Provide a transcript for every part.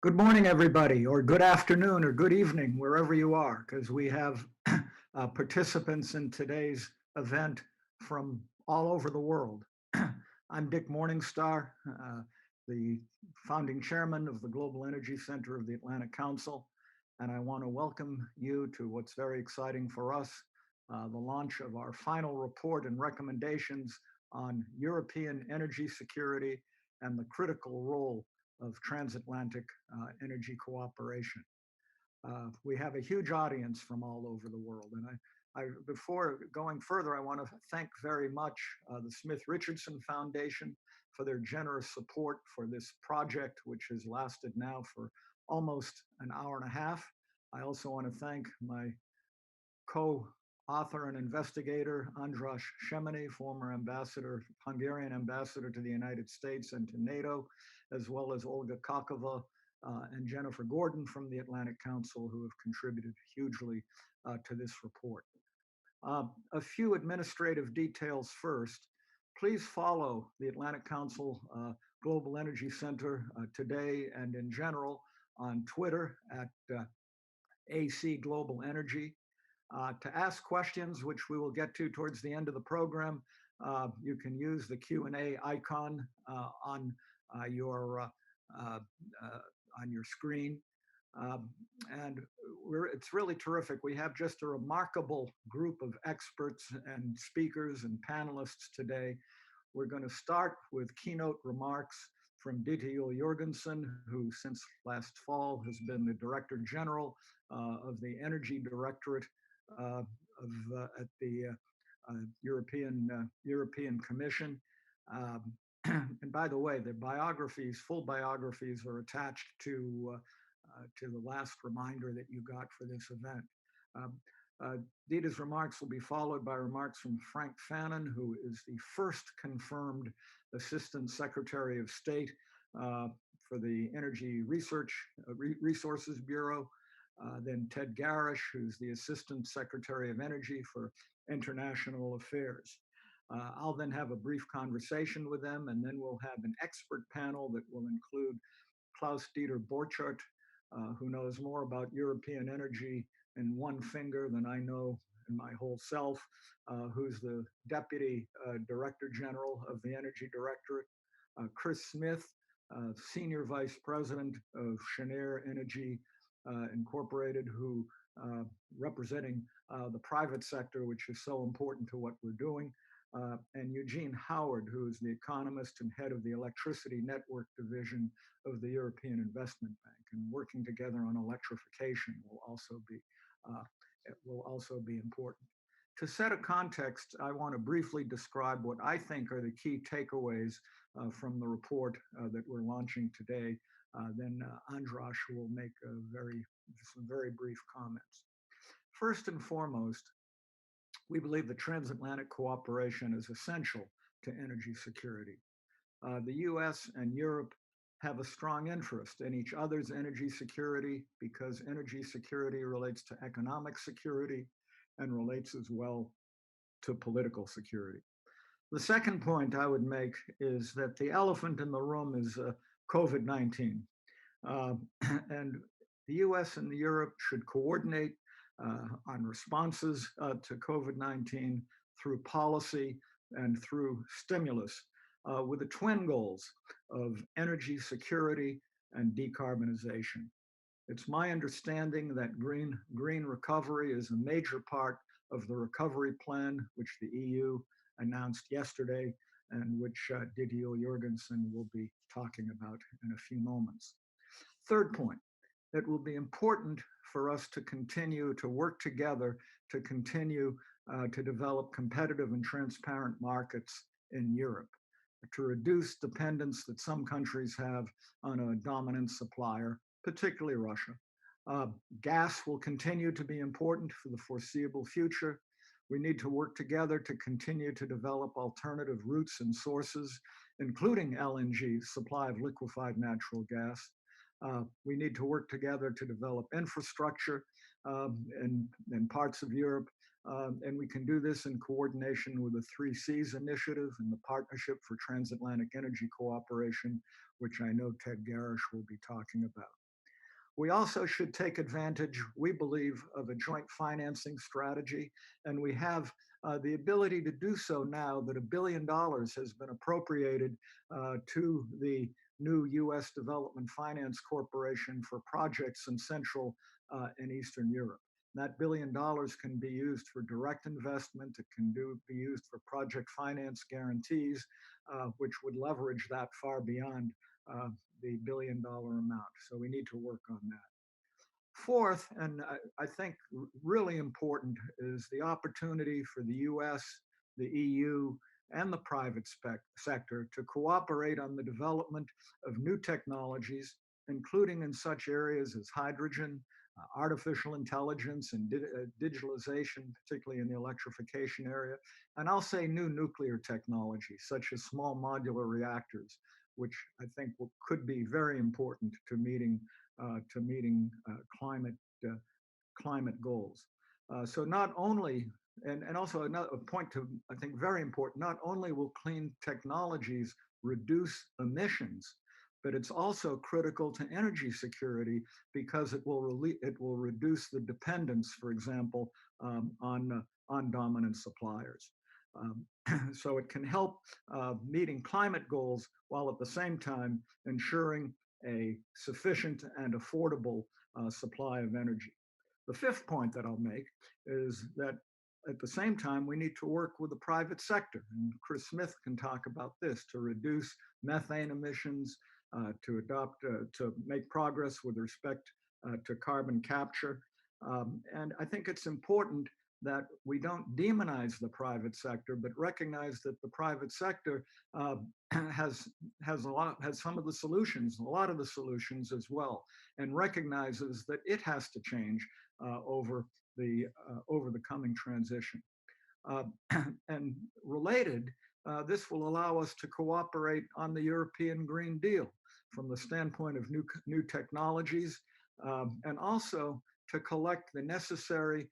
Good morning, everybody, or good afternoon, or good evening, wherever you are, because we have participants in today's event from all over the world. I'm Dick Morningstar, the founding chairman of the Global Energy Center of the Atlantic Council, and I want to welcome you to what's very exciting for us, the launch of our final report and recommendations on European energy security and the critical role of transatlantic energy cooperation. We have a huge audience from all over the world, and before going further, I want to thank very much the Smith Richardson Foundation for their generous support for this project, which has lasted now for almost an hour and a half. I also want to thank my co-author and investigator Andras Shemini, former ambassador, Hungarian ambassador to the United States and to NATO, as well as Olga Kakova and Jennifer Gordon from the Atlantic Council, who have contributed hugely to this report. A few administrative details first. Please follow the Atlantic Council Global Energy Center today and in general on Twitter at AC Global Energy. To ask questions, which we will get to towards the end of the program, you can use the Q&A icon on your screen. And it's really terrific. We have just a remarkable group of experts and speakers and panelists today. We're going to start with keynote remarks from Dieter Jorgensen, who since last fall has been the Director General of the Energy Directorate at the European Commission. And by the way, the biographies, full biographies, are attached to the last reminder that you got for this event. Dita's remarks will be followed by remarks from Frank Fannin, who is the first confirmed Assistant Secretary of State for the Energy Resources Bureau. Then Ted Garish, who's the Assistant Secretary of Energy for International Affairs. I'll then have a brief conversation with them, and then we'll have an expert panel that will include Klaus-Dieter Borchardt, who knows more about European energy in one finger than I know in my whole self, who's the Deputy Director General of the Energy Directorate. Chris Smith, Senior Vice President of Cheniere Energy Incorporated, who representing the private sector, which is so important to what we're doing. And Eugene Howard, who is the economist and head of the Electricity Network Division of the European Investment Bank. And working together on electrification will also be important. To set a context, I want to briefly describe what I think are the key takeaways from the report that we're launching today. Then Andras will make some very brief comments. First and foremost, we believe that transatlantic cooperation is essential to energy security. The US and Europe have a strong interest in each other's energy security because energy security relates to economic security and relates as well to political security. The second point I would make is that the elephant in the room is COVID-19. And the US and Europe should coordinate on responses to COVID-19 through policy and through stimulus with the twin goals of energy security and decarbonization. It's my understanding that green recovery is a major part of the recovery plan, which the EU announced yesterday and which Dieter Jorgensen will be talking about in a few moments. Third point, it will be important for us to continue to work together to continue to develop competitive and transparent markets in Europe, to reduce dependence that some countries have on a dominant supplier, particularly Russia. Gas will continue to be important for the foreseeable future. We need to work together to continue to develop alternative routes and sources, including LNG, supply of liquefied natural gas. We need to work together to develop infrastructure in parts of Europe, and we can do this in coordination with the 3Cs initiative and the Partnership for Transatlantic Energy Cooperation, which I know Ted Garish will be talking about. We also should take advantage, we believe, of a joint financing strategy, and we have the ability to do so now that $1 billion has been appropriated to the new U.S. Development Finance Corporation for projects in Central and Eastern Europe. That $1 billion can be used for direct investment. It can be used for project finance guarantees, which would leverage that far beyond the $1 billion amount. So we need to work on that. Fourth, and I think really important, is the opportunity for the US, the EU, and the private sector to cooperate on the development of new technologies, including in such areas as hydrogen, artificial intelligence, and digitalization, particularly in the electrification area. And I'll say new nuclear technologies, such as small modular reactors, which I think could be very important to meeting climate climate goals. So not only, and also another point to, I think, very important, not only will clean technologies reduce emissions, but it's also critical to energy security because it will reduce the dependence, for example, on dominant suppliers. So it can help meeting climate goals while at the same time ensuring a sufficient and affordable supply of energy. The fifth point that I'll make is that at the same time, we need to work with the private sector. And Chris Smith can talk about this to reduce methane emissions, to make progress with respect to carbon capture. And I think it's important that we don't demonize the private sector, but recognize that the private sector has some of the solutions, a lot of the solutions as well, and recognizes that it has to change over the coming transition. And related, this will allow us to cooperate on the European Green Deal from the standpoint of new technologies, and also to collect the necessary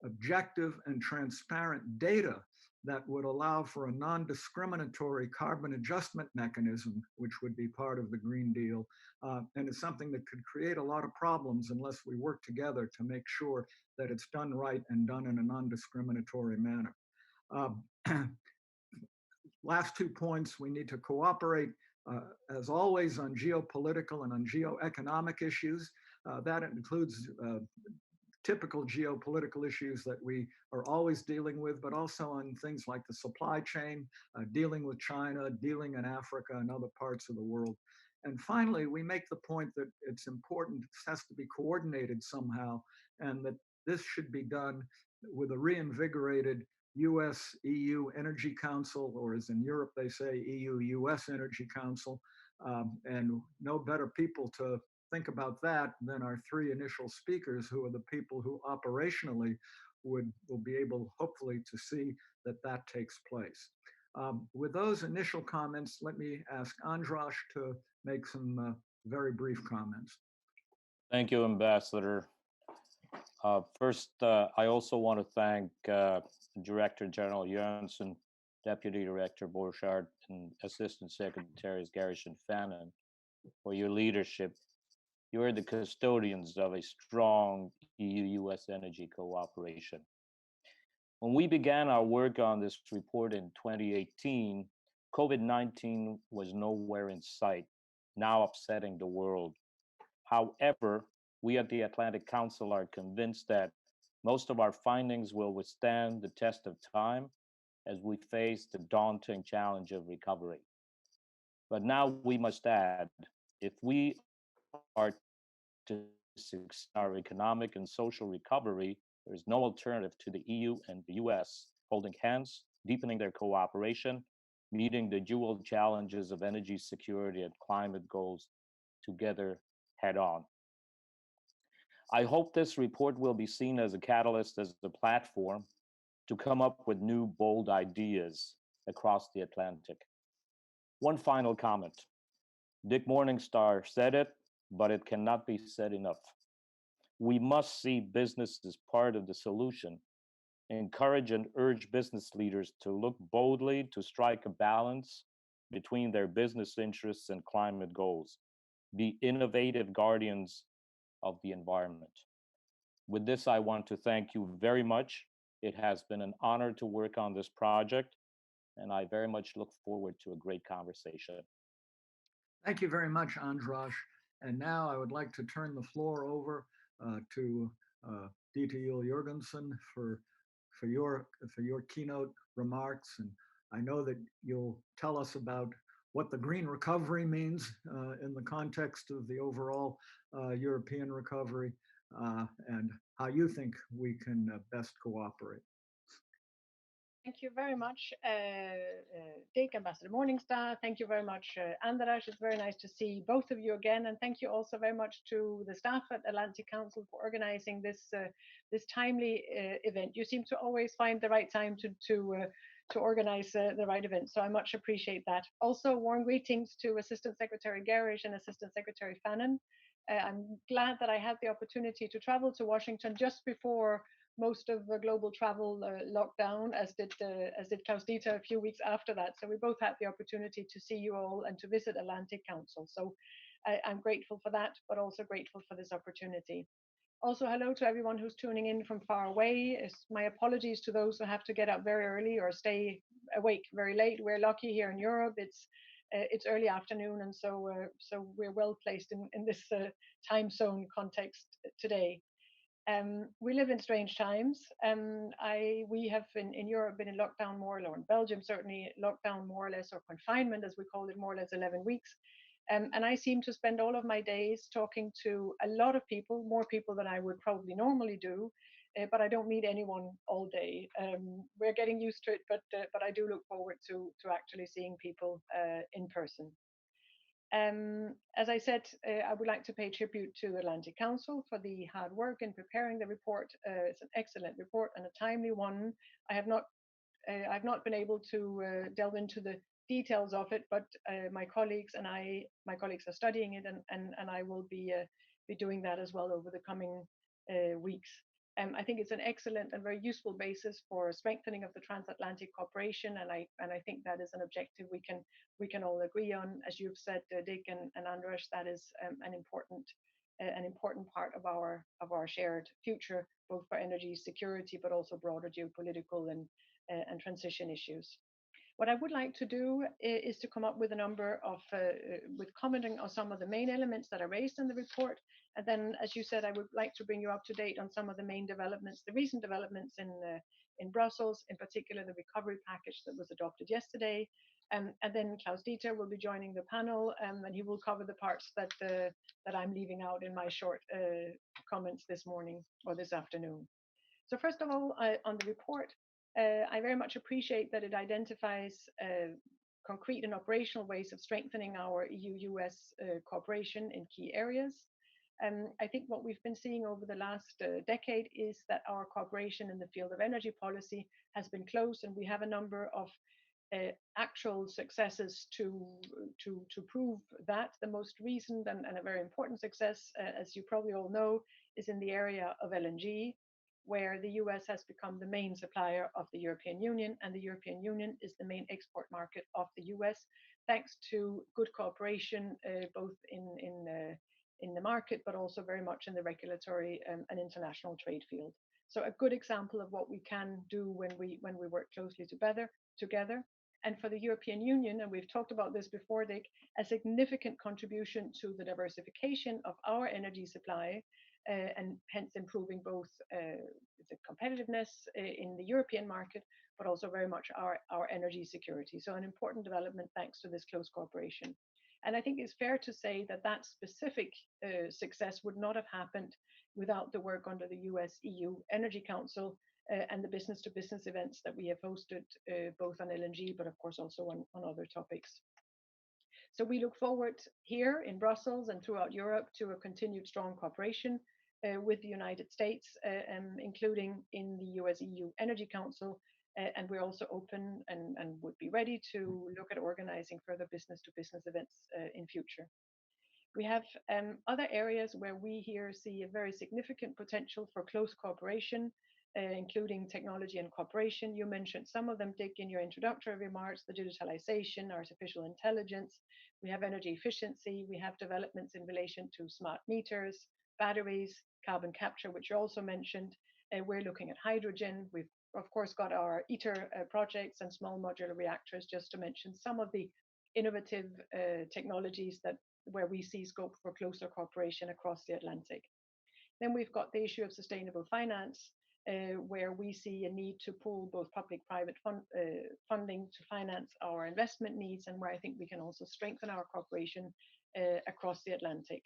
objective and transparent data that would allow for a non-discriminatory carbon adjustment mechanism, which would be part of the Green Deal. And it's something that could create a lot of problems unless we work together to make sure that it's done right and done in a non-discriminatory manner. Last 2 points, we need to cooperate, as always, on geopolitical and on geoeconomic issues. That includes typical geopolitical issues that we are always dealing with, but also on things like the supply chain, dealing with China, dealing in Africa and other parts of the world. And finally, we make the point that it's important, this has to be coordinated somehow, and that this should be done with a reinvigorated US-EU Energy Council, or as in Europe they say, EU-US Energy Council, and no better people to think about that than our 3 initial speakers, who are the people who operationally will be able, hopefully, to see that that takes place. With those initial comments, let me ask Andras to make some very brief comments. Thank you, Ambassador. First, I also want to thank Director General Jönsson, Deputy Director Borchardt, and Assistant Secretaries Garish and Fannin for your leadership. You are the custodians of a strong EU-US energy cooperation. When we began our work on this report in 2018, COVID-19 was nowhere in sight, now upsetting the world. However, we at the Atlantic Council are convinced that most of our findings will withstand the test of time as we face the daunting challenge of recovery. But now we must add, if we are to succeed our economic and social recovery, there is no alternative to the EU and the US holding hands, deepening their cooperation, meeting the dual challenges of energy security and climate goals together head on. I hope this report will be seen as a catalyst, as a platform to come up with new, bold ideas across the Atlantic. One final comment. Dick Morningstar said it, but it cannot be said enough. We must see business as part of the solution, encourage and urge business leaders to look boldly to strike a balance between their business interests and climate goals, be innovative guardians of the environment. With this, I want to thank you very much. It has been an honor to work on this project, and I very much look forward to a great conversation. Thank you very much, Andras. And now I would like to turn the floor over to Dieter Juhl Jorgensen for your keynote remarks. And I know that you'll tell us about what the green recovery means in the context of the overall European recovery and how you think we can best cooperate. Thank you very much, Dick, Ambassador Morningstar. Thank you very much, Andras. It's very nice to see both of you again, and thank you also very much to the staff at Atlantic Council for organizing this timely event. You seem to always find the right time to organize the right event, so I much appreciate that. Also, warm greetings to Assistant Secretary Garish and Assistant Secretary Fannin. I'm glad that I had the opportunity to travel to Washington just before most of the global travel lockdown, as did Klaus Dieter a few weeks after that. So we both had the opportunity to see you all and to visit Atlantic Council. So I'm grateful for that, but also grateful for this opportunity. Also, hello to everyone who's tuning in from far away. My apologies to those who have to get up very early or stay awake very late. We're lucky here in Europe. It's early afternoon, and so we're well placed in this time zone context today. We live in strange times. We have in Europe been in lockdown more, or in Belgium certainly lockdown more or less, or confinement as we call it, more or less 11 weeks. And I seem to spend all of my days talking to a lot of people, more people than I would probably normally do, but I don't meet anyone all day. We're getting used to it, but I do look forward to actually seeing people in person. As I said, I would like to pay tribute to the Atlantic Council for the hard work in preparing the report. It's an excellent report and a timely one. I have not, I've not been able to delve into the details of it, but my colleagues my colleagues are studying it, and I will be doing that as well over the coming weeks. I think it's an excellent and very useful basis for strengthening of the transatlantic cooperation, and I think that is an objective we can all agree on. As you've said, Dick and Andras, that is an important part of our shared future, both for energy security, but also broader geopolitical and transition issues. What I would like to do is to come up with a number of, with commenting on some of the main elements that are raised in the report. And then, as you said, I would like to bring you up to date on some of the main developments, the recent developments in Brussels, in particular the recovery package that was adopted yesterday. And then Klaus Dieter will be joining the panel, and he will cover the parts that I'm leaving out in my short comments this morning or this afternoon. So first of all, on the report, I very much appreciate that it identifies concrete and operational ways of strengthening our EU-US cooperation in key areas. I think what we've been seeing over the last decade is that our cooperation in the field of energy policy has been close, and we have a number of actual successes to prove that. The most recent and a very important success, as you probably all know, is in the area of LNG, where the US has become the main supplier of the European Union, and the European Union is the main export market of the US, thanks to good cooperation both in the market, but also very much in the regulatory and international trade field. So a good example of what we can do when we work closely together. And for the European Union, and we've talked about this before, Dick, a significant contribution to the diversification of our energy supply, and hence improving both the competitiveness in the European market, but also very much our energy security. So an important development thanks to this close cooperation. And I think it's fair to say that that specific success would not have happened without the work under the US-EU Energy Council and the business-to-business events that we have hosted, both on LNG, but of course also on other topics. So we look forward here in Brussels and throughout Europe to a continued strong cooperation with the United States, including in the US-EU Energy Council. And we're also open and would be ready to look at organizing further business-to-business events in future. We have other areas where we here see a very significant potential for close cooperation, including technology and cooperation. You mentioned some of them, Dick, in your introductory remarks: the digitalization, artificial intelligence. We have energy efficiency. We have developments in relation to smart meters, batteries, carbon capture, which you also mentioned. We're looking at hydrogen. We've of course got our ITER projects and small modular reactors, just to mention some of the innovative technologies that where we see scope for closer cooperation across the Atlantic. Then we've got the issue of sustainable finance, where we see a need to pool both public-private funding to finance our investment needs, and where I think we can also strengthen our cooperation across the Atlantic.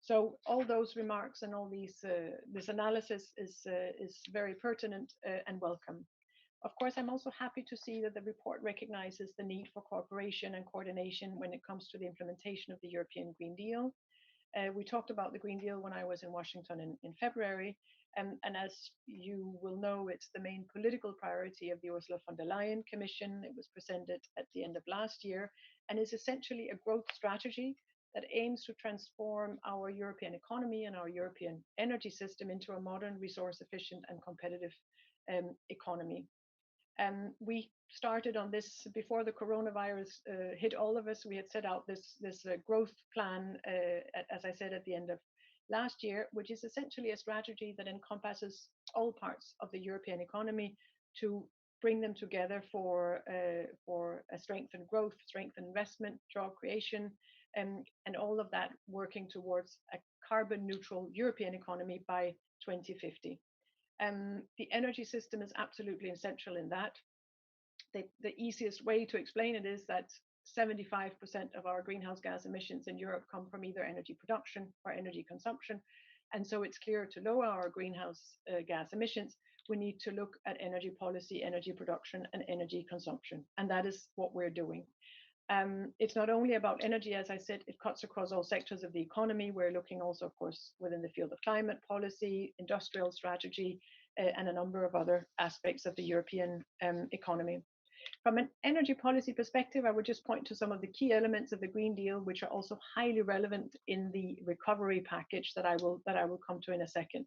So all those remarks and all these this analysis is very pertinent and welcome. Of course, I'm also happy to see that the report recognizes the need for cooperation and coordination when it comes to the implementation of the European Green Deal. We talked about the Green Deal when I was in Washington in February, and as you will know, it's the main political priority of the Ursula von der Leyen Commission. It was presented at the end of last year and is essentially a growth strategy that aims to transform our European economy and our European energy system into a modern, resource efficient and competitive economy. We started on this before the coronavirus hit all of us. We had set out this growth plan, as I said, at the end of last year, which is essentially a strategy that encompasses all parts of the European economy to bring them together for a strengthened growth, strengthened investment, job creation, and all of that working towards a carbon neutral European economy by 2050. The energy system is absolutely essential in that. The easiest way to explain it is that 75% of our greenhouse gas emissions in Europe come from either energy production or energy consumption. And so it's clear to lower our greenhouse gas emissions, we need to look at energy policy, energy production, and energy consumption. And that is what we're doing. It's not only about energy, as I said, it cuts across all sectors of the economy. We're looking also, of course, within the field of climate policy, industrial strategy, and a number of other aspects of the European economy. From an energy policy perspective, I would just point to some of the key elements of the Green Deal, which are also highly relevant in the recovery package that I will come to in a second.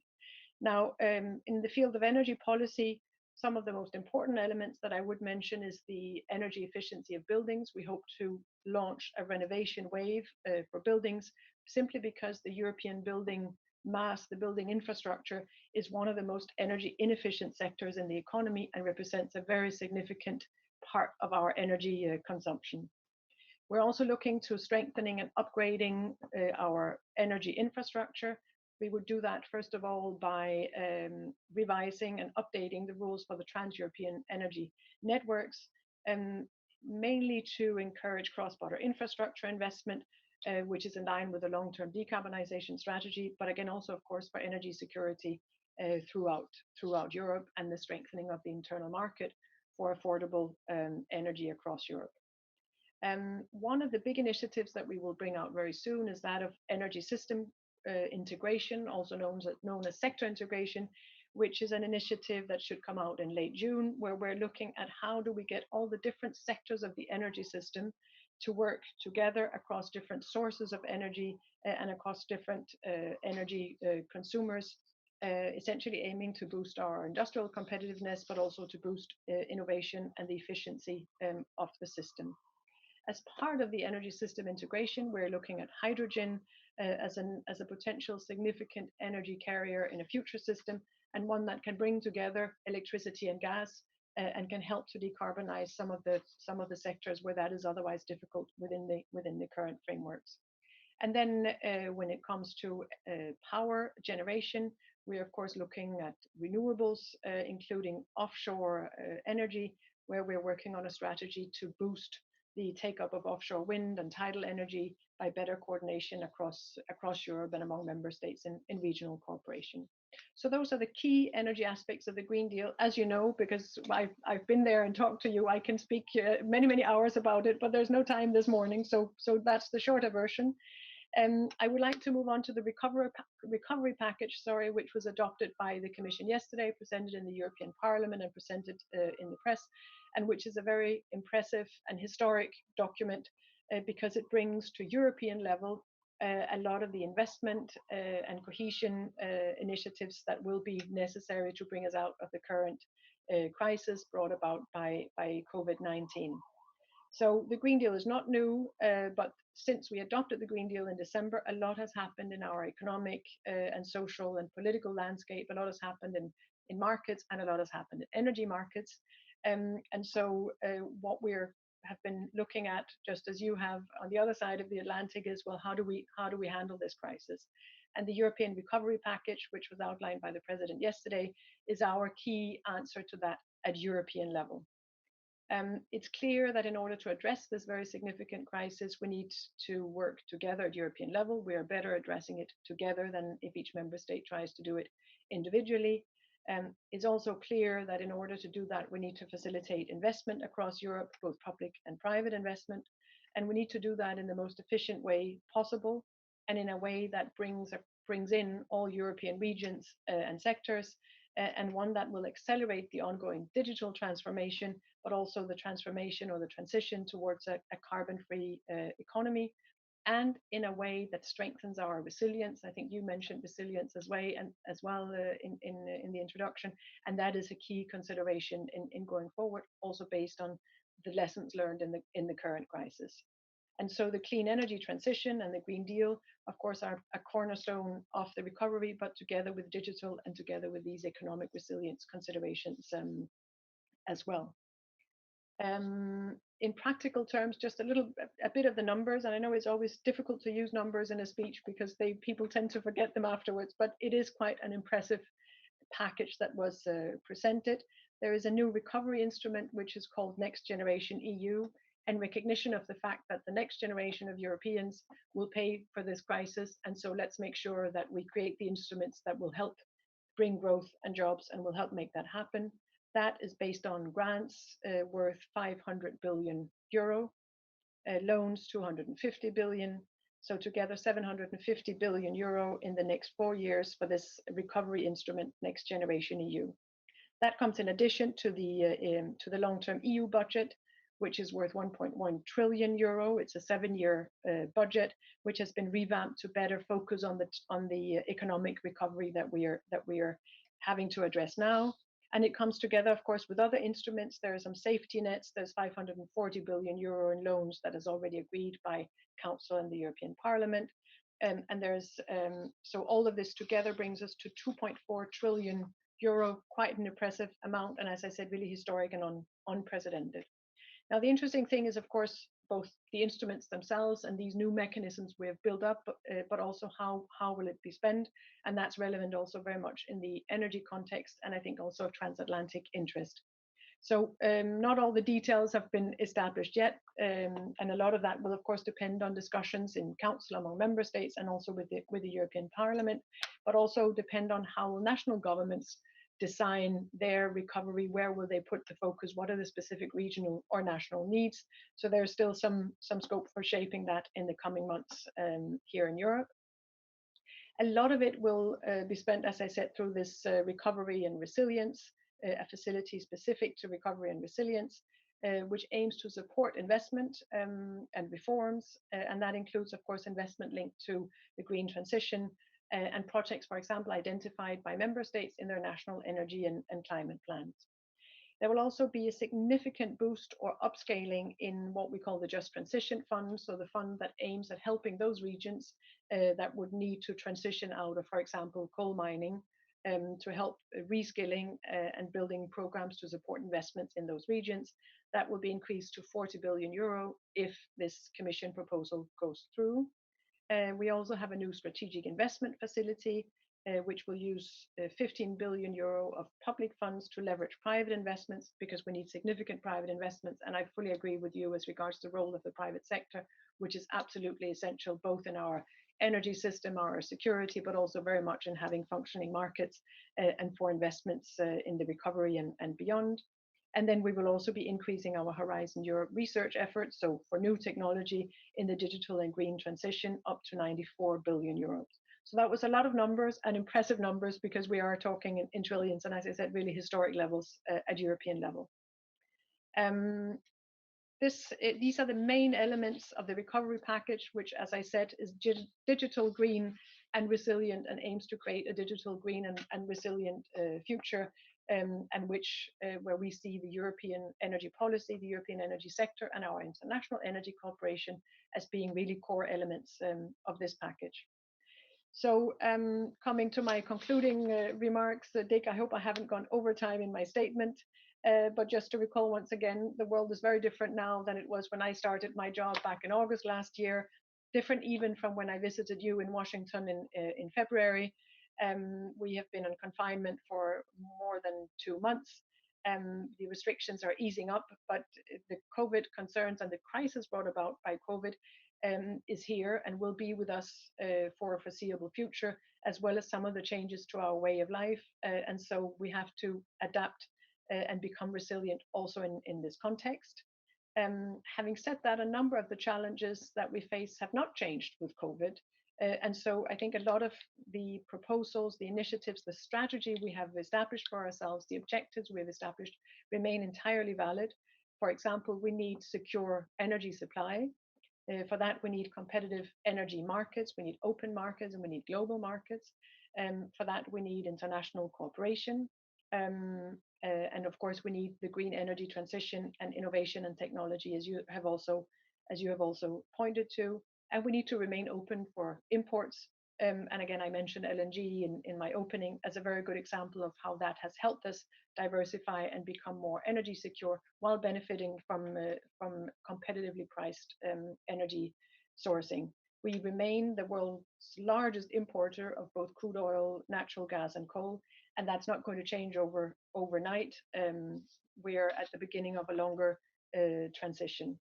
Now, in the field of energy policy, some of the most important elements that I would mention is the energy efficiency of buildings. We hope to launch a renovation wave for buildings, simply because the European building mass, the building infrastructure, is one of the most energy inefficient sectors in the economy and represents a very significant part of our energy consumption. We're also looking to strengthening and upgrading our energy infrastructure. We would do that, first of all, by revising and updating the rules for the trans-European energy networks, mainly to encourage cross-border infrastructure investment, which is in line with the long-term decarbonization strategy, but again, also, of course, for energy security throughout Europe and the strengthening of the internal market for affordable energy across Europe. One of the big initiatives that we will bring out very soon is that of energy system integration, also known as sector integration, which is an initiative that should come out in late June, where we're looking at how do we get all the different sectors of the energy system to work together across different sources of energy and across different energy consumers, essentially aiming to boost our industrial competitiveness, but also to boost innovation and the efficiency of the system. As part of the energy system integration, we're looking at hydrogen as a potential significant energy carrier in a future system, and one that can bring together electricity and gas and can help to decarbonize some of the sectors where that is otherwise difficult within the current frameworks. And then when it comes to power generation, we're of course looking at renewables, including offshore energy, where we're working on a strategy to boost the take-up of offshore wind and tidal energy by better coordination across Europe and among member states in regional cooperation. So those are the key energy aspects of the Green Deal. As you know, because I've been there and talked to you, I can speak many hours about it, but there's no time this morning, so that's the shorter version. I would like to move on to the recovery package, which was adopted by the Commission yesterday, presented in the European Parliament and presented in the press, and which is a very impressive and historic document because it brings to European level a lot of the investment and cohesion initiatives that will be necessary to bring us out of the current crisis brought about by COVID-19. So the Green Deal is not new, but since we adopted the Green Deal in December, a lot has happened in our economic and social and political landscape. A lot has happened in markets, and a lot has happened in energy markets. And so what we have been looking at, just as you have on the other side of the Atlantic, is, well, how do we handle this crisis? And the European Recovery Package, which was outlined by the President yesterday, is our key answer to that at European level. It's clear that in order to address this very significant crisis, we need to work together at European level. We are better addressing it together than if each member state tries to do it individually. It's also clear that in order to do that, we need to facilitate investment across Europe, both public and private investment. And we need to do that in the most efficient way possible, and in a way that brings in all European regions and sectors, and one that will accelerate the ongoing digital transformation, but also the transformation or the transition towards a carbon-free economy, and in a way that strengthens our resilience. I think you mentioned resilience as well in the introduction, and that is a key consideration in going forward, also based on the lessons learned in the current crisis. And so the clean energy transition and the Green Deal, of course, are a cornerstone of the recovery, but together with digital and together with these economic resilience considerations as well. In practical terms, just a bit of the numbers, and I know it's always difficult to use numbers in a speech because people tend to forget them afterwards, but it is quite an impressive package that was presented. There is a new recovery instrument which is called Next Generation EU, and recognition of the fact that the next generation of Europeans will pay for this crisis. And so let's make sure that we create the instruments that will help bring growth and jobs and will help make that happen. That is based on grants worth 500 billion euro, loans 250 billion. So together 750 billion euro in the next 4 years for this recovery instrument, Next Generation EU. That comes in addition to the long-term EU budget, which is worth 1.1 trillion euro. It's a 7-year budget, which has been revamped to better focus on the economic recovery that we are having to address now. And it comes together, of course, with other instruments. There are some safety nets. There's 540 billion euro in loans that is already agreed by Council and the European Parliament. And there's so all of this together brings us to 2.4 trillion euro, quite an impressive amount, and as I said, really historic and unprecedented. Now, the interesting thing is, of course, both the instruments themselves and these new mechanisms we have built up, but also how will it be spent? And that's relevant also very much in the energy context, and I think also of transatlantic interest. So not all the details have been established yet, and a lot of that will, of course, depend on discussions in Council among member states and also with the European Parliament, but also depend on how national governments design their recovery. Where will they put the focus? What are the specific regional or national needs? So there's still some scope for shaping that in the coming months here in Europe. A lot of it will be spent, as I said, through this recovery and resilience, a facility specific to recovery and resilience, which aims to support investment and reforms. And that includes, of course, investment linked to the green transition and projects, for example, identified by member states in their national energy and climate plans. There will also be a significant boost or upscaling in what we call the Just Transition Fund, so the fund that aims at helping those regions that would need to transition out of, for example, coal mining, to help reskilling and building programs to support investments in those regions. That will be increased to 40 billion euro if this Commission proposal goes through. We also have a new strategic investment facility, which will use 15 billion euro of public funds to leverage private investments, because we need significant private investments. And I fully agree with you as regards to the role of the private sector, which is absolutely essential, both in our energy system, our security, but also very much in having functioning markets and for investments in the recovery and beyond. And then we will also be increasing our Horizon Europe research efforts, so for new technology in the digital and green transition, up to 94 billion euros. So that was a lot of numbers, and impressive numbers, because we are talking in trillions, and as I said, really historic levels at European level. These are the main elements of the recovery package, which, as I said, is digital, green, and resilient, and aims to create a digital, green, and resilient future and where we see the European energy policy, the European energy sector, and our international energy cooperation as being really core elements of this package. So coming to my concluding remarks, Dick, I hope I haven't gone over time in my statement, but just to recall once again, the world is very different now than it was when I started my job back in August last year, different even from when I visited you in Washington in February. We have been in confinement for more than 2 months. The restrictions are easing up, but the COVID concerns and the crisis brought about by COVID is here and will be with us for a foreseeable future, as well as some of the changes to our way of life. And so we have to adapt and become resilient also in this context. Having said that, a number of the challenges that we face have not changed with COVID. And so I think a lot of the proposals, the initiatives, the strategy we have established for ourselves, the objectives we've established remain entirely valid. For example, we need secure energy supply. For that, we need competitive energy markets, we need open markets, and we need global markets. For that, we need international cooperation. And of course, we need the green energy transition and innovation and technology, as you have also pointed to. And we need to remain open for imports. And again, I mentioned LNG in my opening as a very good example of how that has helped us diversify and become more energy secure while benefiting from competitively priced energy sourcing. We remain the world's largest importer of both crude oil, natural gas, and coal, and that's not going to change overnight. We're at the beginning of a longer transition.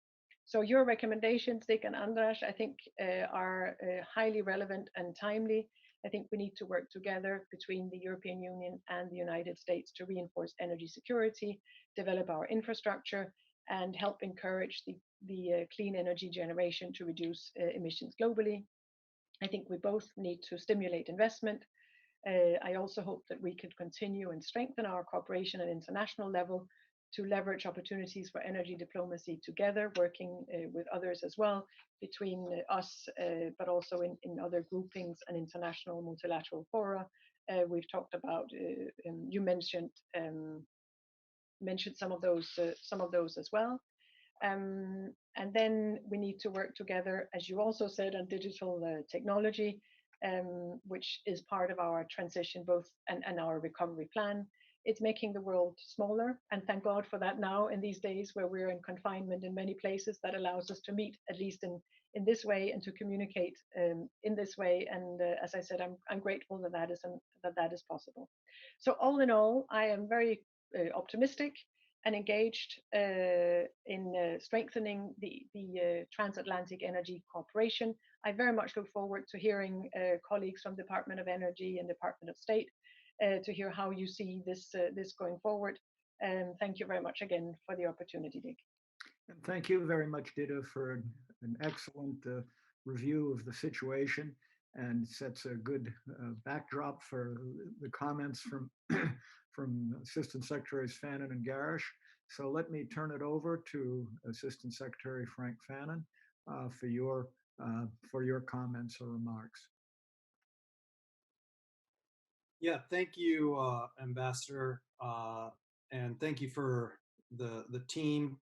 So your recommendations, Dick and Andras, I think are highly relevant and timely. I think we need to work together between the European Union and the United States to reinforce energy security, develop our infrastructure, and help encourage the clean energy generation to reduce emissions globally. I think we both need to stimulate investment. I also hope that we could continue and strengthen our cooperation at international level to leverage opportunities for energy diplomacy together, working with others as well, between us, but also in other groupings and international multilateral fora. We've talked about, you mentioned some of those as well. And then we need to work together, as you also said, on digital technology, which is part of our transition and our recovery plan. It's making the world smaller, and thank God for that now in these days where we're in confinement in many places. That allows us to meet at least in this way and to communicate in this way. And as I said, I'm grateful that is possible. So all in all, I am very optimistic and engaged in strengthening the transatlantic energy cooperation. I very much look forward to hearing colleagues from Department of Energy and Department of State to hear how you see this going forward. Thank you very much again for the opportunity, Dick. And thank you very much, Dita, for an excellent review of the situation, and sets a good backdrop for the comments from from Assistant Secretaries Fannin and Garish. So let me turn it over to Assistant Secretary Frank Fannin for your comments or remarks. Yeah, thank you, Ambassador, and thank you for the team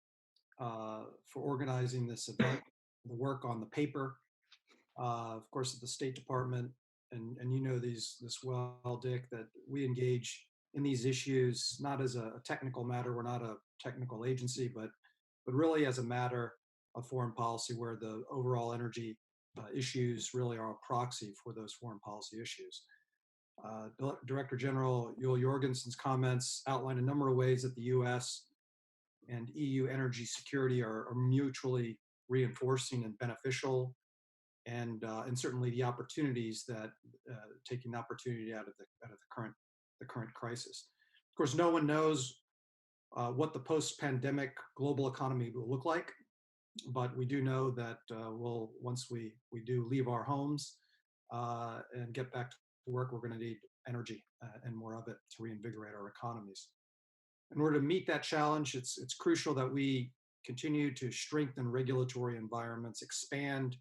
for organizing this event, the work on the paper, of course, at the State Department, and you know this well, Dick, that we engage in these issues not as a technical matter. We're not a technical agency, but really as a matter of foreign policy, where the overall energy issues really are a proxy for those foreign policy issues. Director General Yul Jorgensen's comments outline a number of ways that the U.S. and EU energy security are mutually reinforcing and beneficial, and certainly the opportunities that taking the opportunity out of the current crisis. Of course, no one knows what the post-pandemic global economy will look like, but we do know that once we do leave our homes and get back to work, we're going to need energy and more of it to reinvigorate our economies. In order to meet that challenge, it's crucial that we continue to strengthen regulatory environments, expand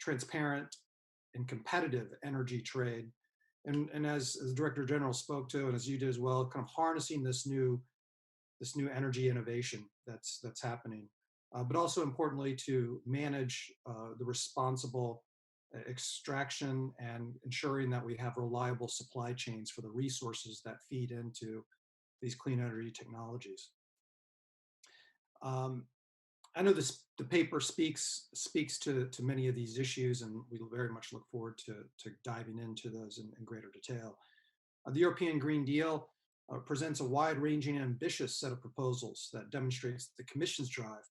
transparent and competitive energy trade, And as the Director General spoke to, and as you did as well, kind of harnessing this new energy innovation that's happening, but also importantly to manage the responsible extraction and ensuring that we have reliable supply chains for the resources that feed into these clean energy technologies. I know the paper speaks to many of these issues, and we very much look forward to diving into those in greater detail. The European Green Deal presents a wide-ranging and ambitious set of proposals that demonstrates the Commission's drive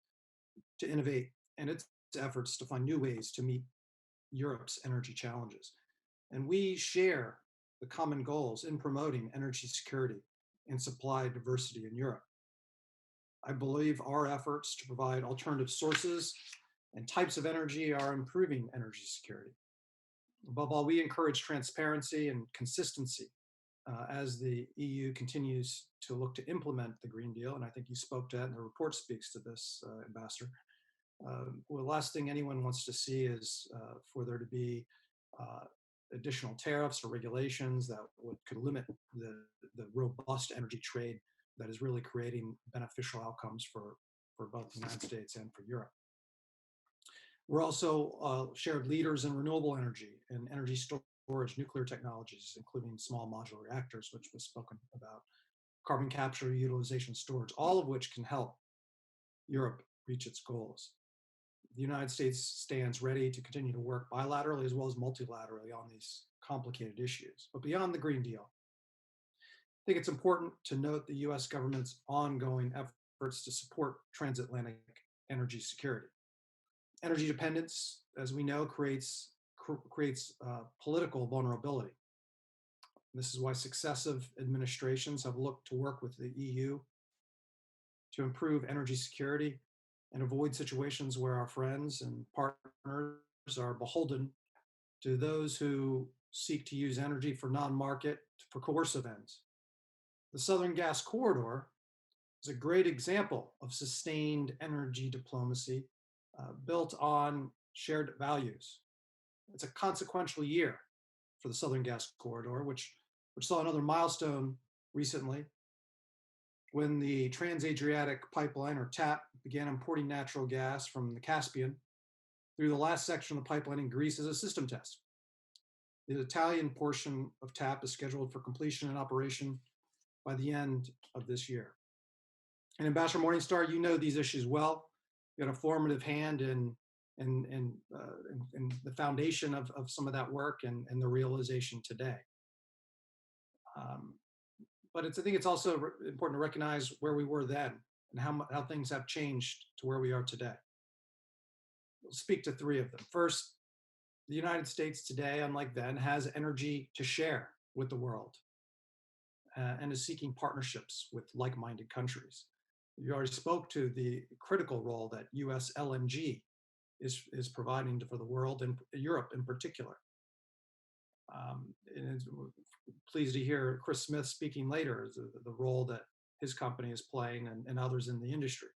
to innovate and its efforts to find new ways to meet Europe's energy challenges. And we share the common goals in promoting energy security and supply diversity in Europe. I believe our efforts to provide alternative sources and types of energy are improving energy security. Above all, we encourage transparency and consistency as the EU continues to look to implement the Green Deal, and I think you spoke to that, and the report speaks to this, Ambassador. Well, the last thing anyone wants to see is for there to be additional tariffs or regulations that could limit the robust energy trade that is really creating beneficial outcomes for both the United States and for Europe. We're also shared leaders in renewable energy and energy storage, nuclear technologies, including small modular reactors, which was spoken about, carbon capture, utilization, storage, all of which can help Europe reach its goals. The United States stands ready to continue to work bilaterally as well as multilaterally on these complicated issues. But beyond the Green Deal, I think it's important to note the US government's ongoing efforts to support transatlantic energy security. Energy dependence, as we know, creates political vulnerability. This is why successive administrations have looked to work with the EU to improve energy security and avoid situations where our friends and partners are beholden to those who seek to use energy for non-market, for coercive ends. The Southern Gas Corridor is a great example of sustained energy diplomacy built on shared values. It's a consequential year for the Southern Gas Corridor, which saw another milestone recently when the Transadriatic Pipeline, or TAP, began importing natural gas from the Caspian through the last section of the pipeline in Greece as a system test. The Italian portion of TAP is scheduled for completion and operation by the end of this year. And Ambassador Morningstar, you know these issues well. You had a formative hand in the foundation of some of that work and the realization today. But I think it's also important to recognize where we were then and how things have changed to where we are today. We'll speak to three of them. First, the United States today, unlike then, has energy to share with the world and is seeking partnerships with like-minded countries. You already spoke to the critical role that US LNG is providing for the world and Europe in particular. And pleased to hear Chris Smith speaking later, the role that his company is playing and others in the industry.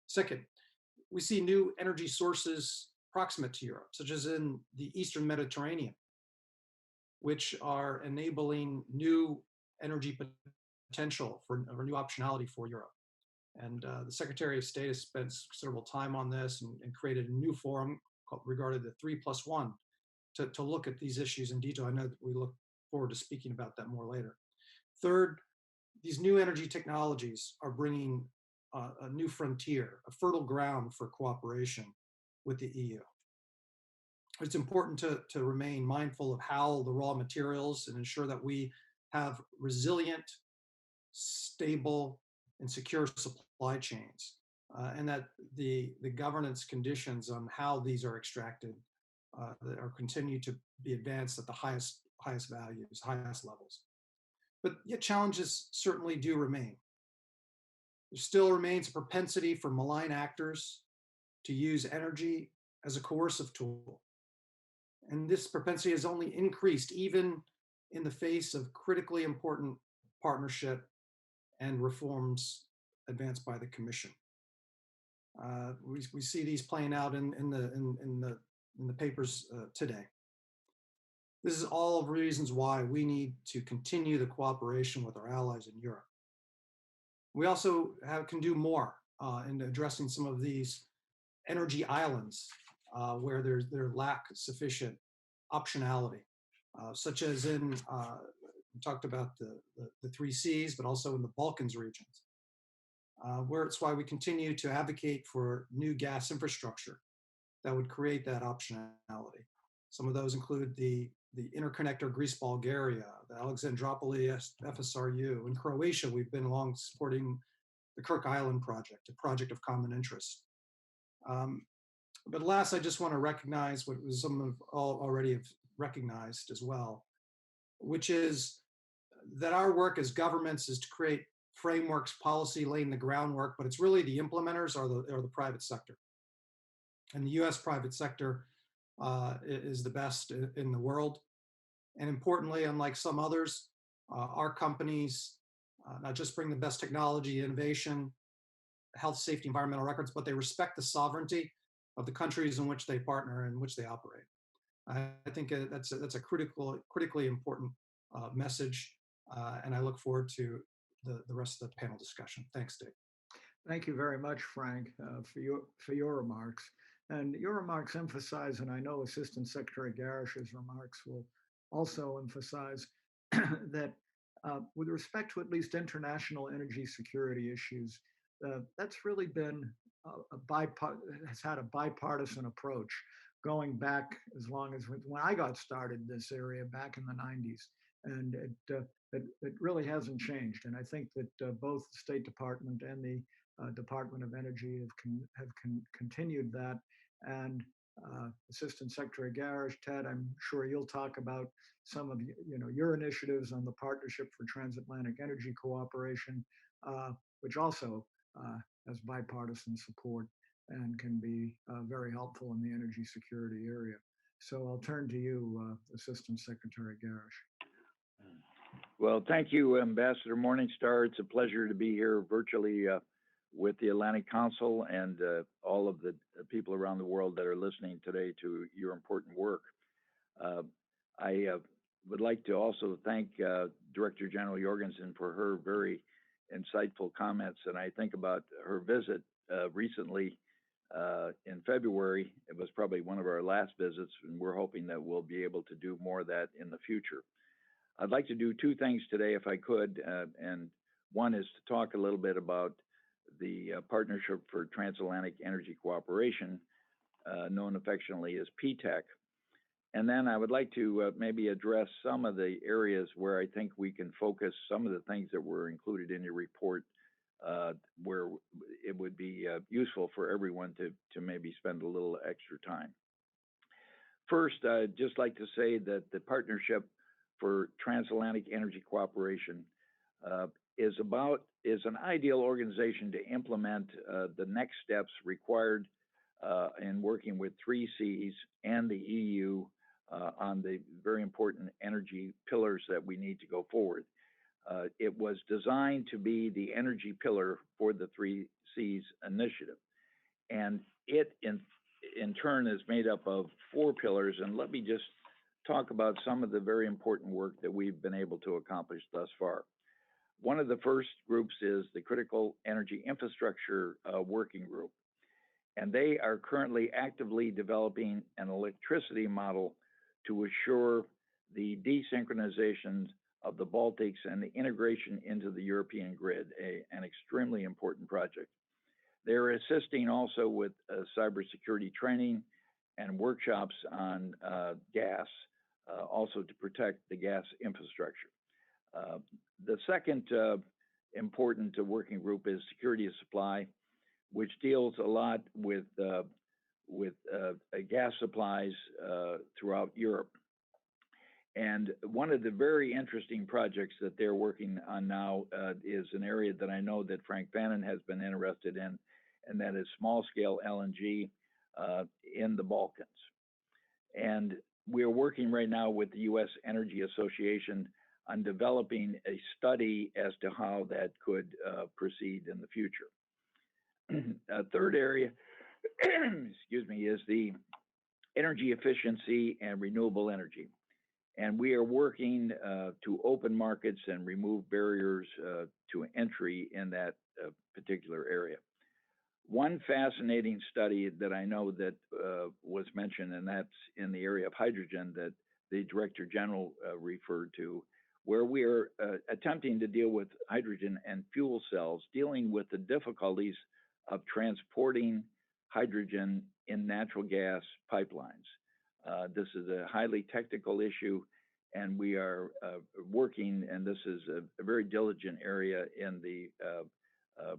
Second, we see new energy sources proximate to Europe, such as in the Eastern Mediterranean, which are enabling new energy potential for new optionality for Europe. And the Secretary of State has spent considerable time on this and created a new forum regarding the 3+1 to look at these issues in detail. I know that we look forward to speaking about that more later. Third, these new energy technologies are bringing a new frontier, a fertile ground for cooperation with the EU. It's important to remain mindful of how the raw materials and ensure that we have resilient, stable, and secure supply chains, and that the governance conditions on how these are extracted are continue to be advanced at the highest values, highest levels. But yet challenges certainly do remain. There still remains a propensity for malign actors to use energy as a coercive tool. And this propensity has only increased even in the face of critically important partnership and reforms advanced by the Commission. We see these playing out in the papers today. This is all of reasons why we need to continue the cooperation with our allies in Europe. We also can do more in addressing some of these energy islands where there lack sufficient optionality, such as we talked about the three Cs, but also in the Balkans regions, where it's why we continue to advocate for new gas infrastructure that would create that optionality. Some of those include the interconnector Greece-Bulgaria, the Alexandropoli FSRU. In Croatia, we've been long supporting the Kirk Island project, a project of common interest. But last, I just want to recognize what some of all already have recognized as well, which is that our work as governments is to create frameworks, policy, laying the groundwork, but it's really the implementers are the private sector. And the US private sector is the best in the world. And importantly, unlike some others, our companies not just bring the best technology, innovation, health, safety, environmental records, but they respect the sovereignty of the countries in which they partner and in which they operate. I think that's a critically important message, and I look forward to the rest of the panel discussion. Thanks, Dave. Thank you very much, Frank, for your remarks. And your remarks emphasize, and I know Assistant Secretary Garish's remarks will also emphasize that with respect to at least international energy security issues, that's really been has had a bipartisan approach going back as long as when I got started in this area back in the 90s. And it really hasn't changed. And I think that both the State Department and the Department of Energy have continued that. And Assistant Secretary Garish, Ted, I'm sure you'll talk about some of your initiatives on the Partnership for Transatlantic Energy Cooperation, which also has bipartisan support and can be very helpful in the energy security area. So I'll turn to you, Assistant Secretary Garish. Well, thank you, Ambassador Morningstar. It's a pleasure to be here virtually with the Atlantic Council and all of the people around the world that are listening today to your important work. I would like to also thank Director General Jorgensen for her very insightful comments. And I think about her visit recently in February. It was probably one of our last visits, and we're hoping that we'll be able to do more of that in the future. I'd like to do two things today, if I could, and one is to talk a little bit about the Partnership for Transatlantic Energy Cooperation, known affectionately as PTEC. And then I would like to maybe address some of the areas where I think we can focus some of the things that were included in your report, where it would be useful for everyone to maybe spend a little extra time. First, I'd just like to say that the Partnership for Transatlantic Energy Cooperation is an ideal organization to implement the next steps required in working with 3Cs and the EU on the very important energy pillars that we need to go forward. It was designed to be the energy pillar for the 3Cs initiative. And it, in turn, is made up of 4 pillars. And let me just talk about some of the very important work that we've been able to accomplish thus far. One of the first groups is the Critical Energy Infrastructure Working Group. And they are currently actively developing an electricity model to assure the desynchronization of the Baltics and the integration into the European grid, an extremely important project. They're assisting also with cybersecurity training and workshops on gas, also to protect the gas infrastructure. The second important working group is security of supply, which deals a lot with gas supplies throughout Europe. And one of the very interesting projects that they're working on now is an area that I know that Frank Fannin has been interested in, and that is small-scale LNG in the Balkans. And we're working right now with the U.S. Energy Association on developing a study as to how that could proceed in the future. A third area, excuse me, is the energy efficiency and renewable energy. And we are working to open markets and remove barriers to entry in that particular area. One fascinating study that I know that was mentioned, and that's in the area of hydrogen that the Director General referred to, where we are attempting to deal with hydrogen and fuel cells, dealing with the difficulties of transporting hydrogen in natural gas pipelines. This is a highly technical issue, and we are working, and this is a very diligent area in the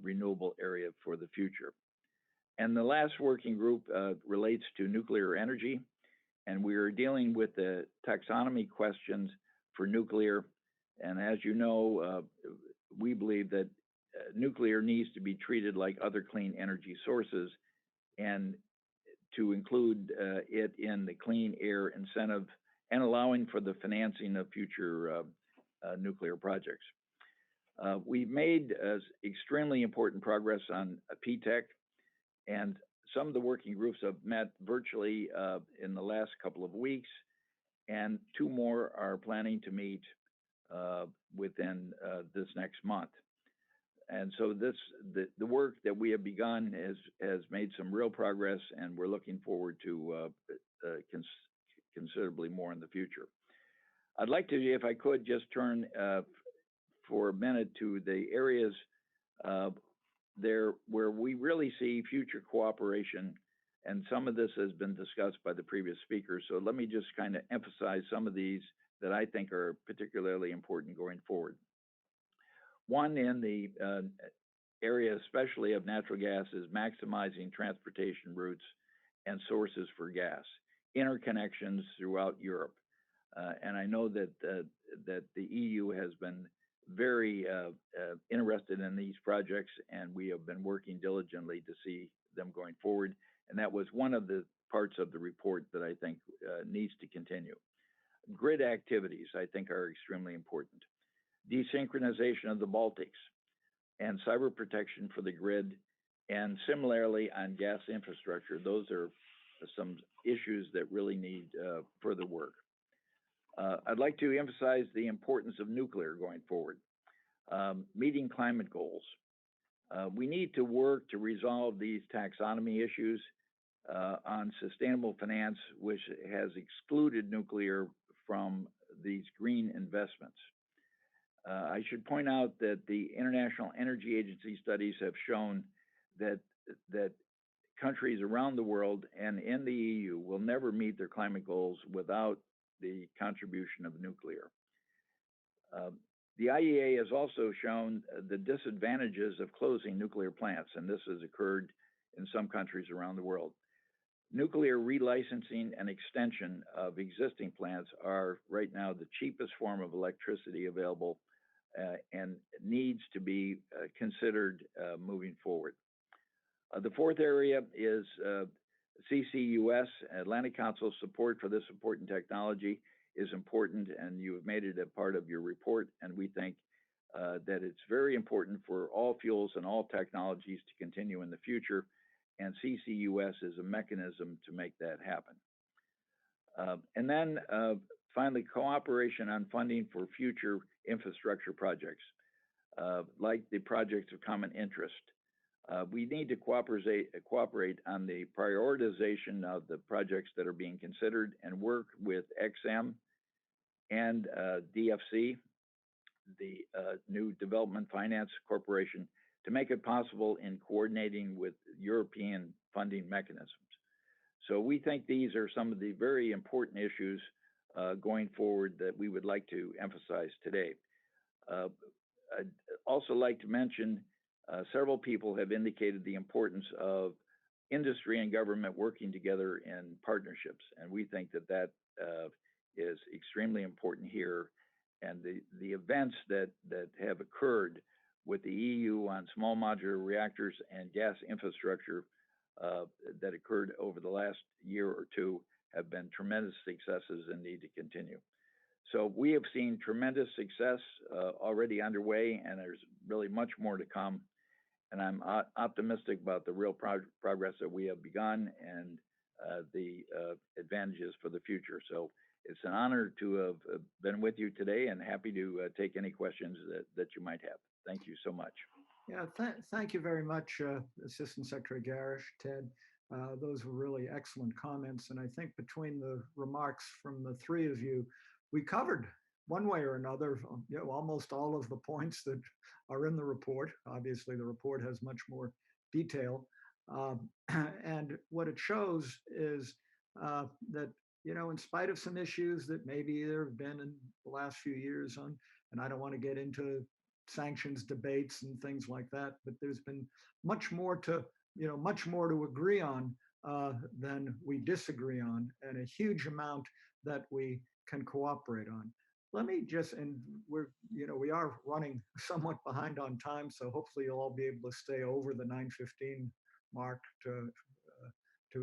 renewable area for the future. And the last working group relates to nuclear energy, and we are dealing with the taxonomy questions for nuclear. And as you know, we believe that nuclear needs to be treated like other clean energy sources, and to include it in the clean air incentive and allowing for the financing of future nuclear projects. We've made extremely important progress on PTEC, and some of the working groups have met virtually in the last couple of weeks, and 2 more are planning to meet within this next month. And so the work that we have begun has made some real progress, and we're looking forward to considerably more in the future. I'd like to, if I could, just turn for a minute to the areas there where we really see future cooperation, and some of this has been discussed by the previous speakers. So let me just kind of emphasize some of these that I think are particularly important going forward. One, in the area especially of natural gas, is maximizing transportation routes and sources for gas, interconnections throughout Europe. And I know that the EU has been very interested in these projects, and we have been working diligently to see them going forward. And that was one of the parts of the report that I think needs to continue. Grid activities, I think, are extremely important. Desynchronization of the Baltics and cyber protection for the grid, and similarly on gas infrastructure. Those are some issues that really need further work. I'd like to emphasize the importance of nuclear going forward. Meeting climate goals. We need to work to resolve these taxonomy issues on sustainable finance, which has excluded nuclear from these green investments. I should point out that the International Energy Agency studies have shown that countries around the world and in the EU will never meet their climate goals without the contribution of nuclear. The IEA has also shown the disadvantages of closing nuclear plants, and this has occurred in some countries around the world. Nuclear relicensing and extension of existing plants are right now the cheapest form of electricity available, and needs to be considered moving forward. The fourth area is CCUS. Atlantic Council support for this important technology is important, and you have made it a part of your report, and we think that it's very important for all fuels and all technologies to continue in the future, and CCUS is a mechanism to make that happen. And then finally, cooperation on funding for future infrastructure projects, like the projects of common interest. We need to cooperate on the prioritization of the projects that are being considered, and work with XM and DFC, the new Development Finance Corporation, to make it possible in coordinating with European funding mechanisms. So we think these are some of the very important issues going forward that we would like to emphasize today. I'd also like to mention several people have indicated the importance of industry and government working together in partnerships, and we think that that is extremely important here. And the events that have occurred with the EU on small modular reactors and gas infrastructure that occurred over the last year or two have been tremendous successes and need to continue. So we have seen tremendous success already underway, and there's really much more to come. And I'm optimistic about the real progress that we have begun, and the advantages for the future. So it's an honor to have been with you today, and happy to take any questions that you might have. Thank you so much. Yeah, thank you very much, Assistant Secretary Garish, Ted. Those were really excellent comments. And I think between the remarks from the three of you, we covered one way or another, almost all of the points that are in the report. Obviously, the report has much more detail. And what it shows is that, in spite of some issues that maybe there have been in the last few years and I don't want to get into sanctions debates and things like that, but there's been much more to agree on than we disagree on, and a huge amount that we can cooperate on. Let me just, and we are running somewhat behind on time, so hopefully you'll all be able to stay over the 9:15 mark to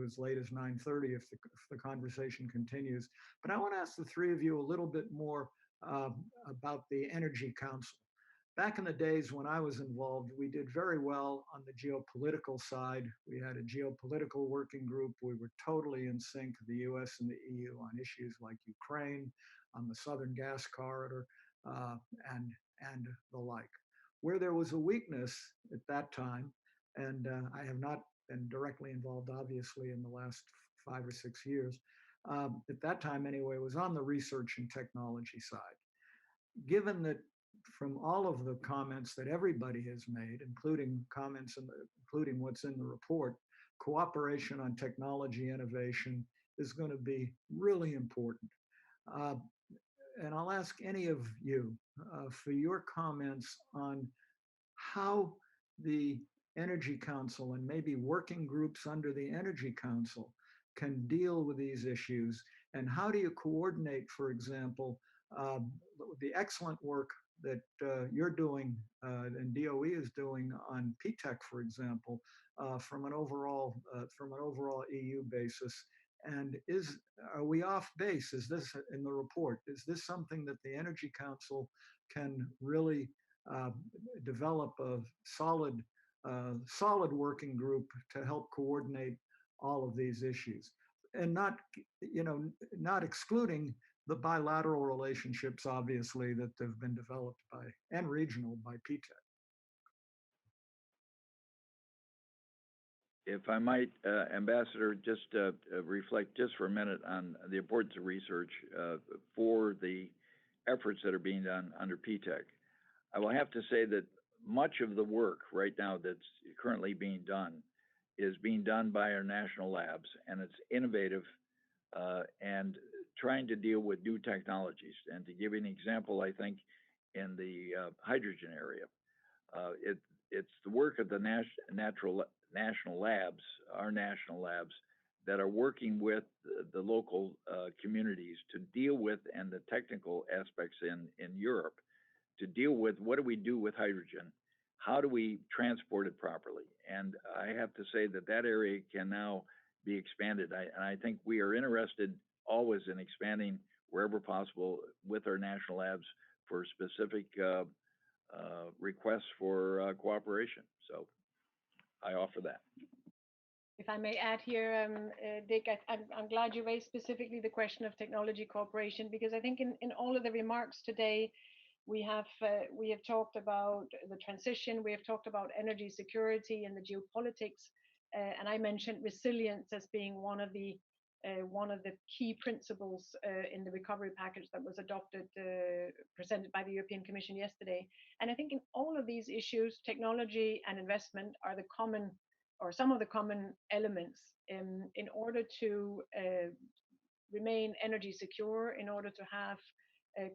as late as 9:30 if the conversation continues. But I want to ask the three of you a little bit more about the Energy Council. Back in the days when I was involved, we did very well on the geopolitical side. We had a geopolitical working group. We were totally in sync, the US and the EU, on issues like Ukraine, on the Southern Gas Corridor, and the like. Where there was a weakness at that time, and I have not been directly involved, obviously, in the last 5 or 6 years, at that time anyway, was on the research and technology side. Given that from all of the comments that everybody has made, including including what's in the report, cooperation on technology innovation is going to be really important. And I'll ask any of you for your comments on how the Energy Council and maybe working groups under the Energy Council can deal with these issues, and how do you coordinate, for example, the excellent work that you're doing and DOE is doing on PTEC, for example, from an overall EU basis. And are we off base? Is this in the report? Is this something that the Energy Council can really develop a solid working group to help coordinate all of these issues, and not excluding the bilateral relationships, obviously, that have been developed and regional by PTEC? If I might, Ambassador, just reflect just for a minute on the importance of research for the efforts that are being done under PTEC. I will have to say that much of the work right now that's currently being done is being done by our national labs, and it's innovative and trying to deal with new technologies. And to give you an example, I think in the hydrogen area, it's the work of the national labs, our national labs, that are working with the local communities to deal with, and the technical aspects in Europe, to deal with what do we do with hydrogen? How do we transport it properly? And I have to say that that area can now be expanded. And I think we are interested always in expanding wherever possible with our national labs for specific requests for cooperation. So I offer that. If I may add here, Dick, I'm glad you raised specifically the question of technology cooperation, because I think in all of the remarks today, we have talked about the transition, we have talked about energy security and the geopolitics, and I mentioned resilience as being one of the key principles in the recovery package that was adopted, presented by the European Commission yesterday. And I think in all of these issues, technology and investment are the common, or some of the common elements in order to remain energy secure, in order to have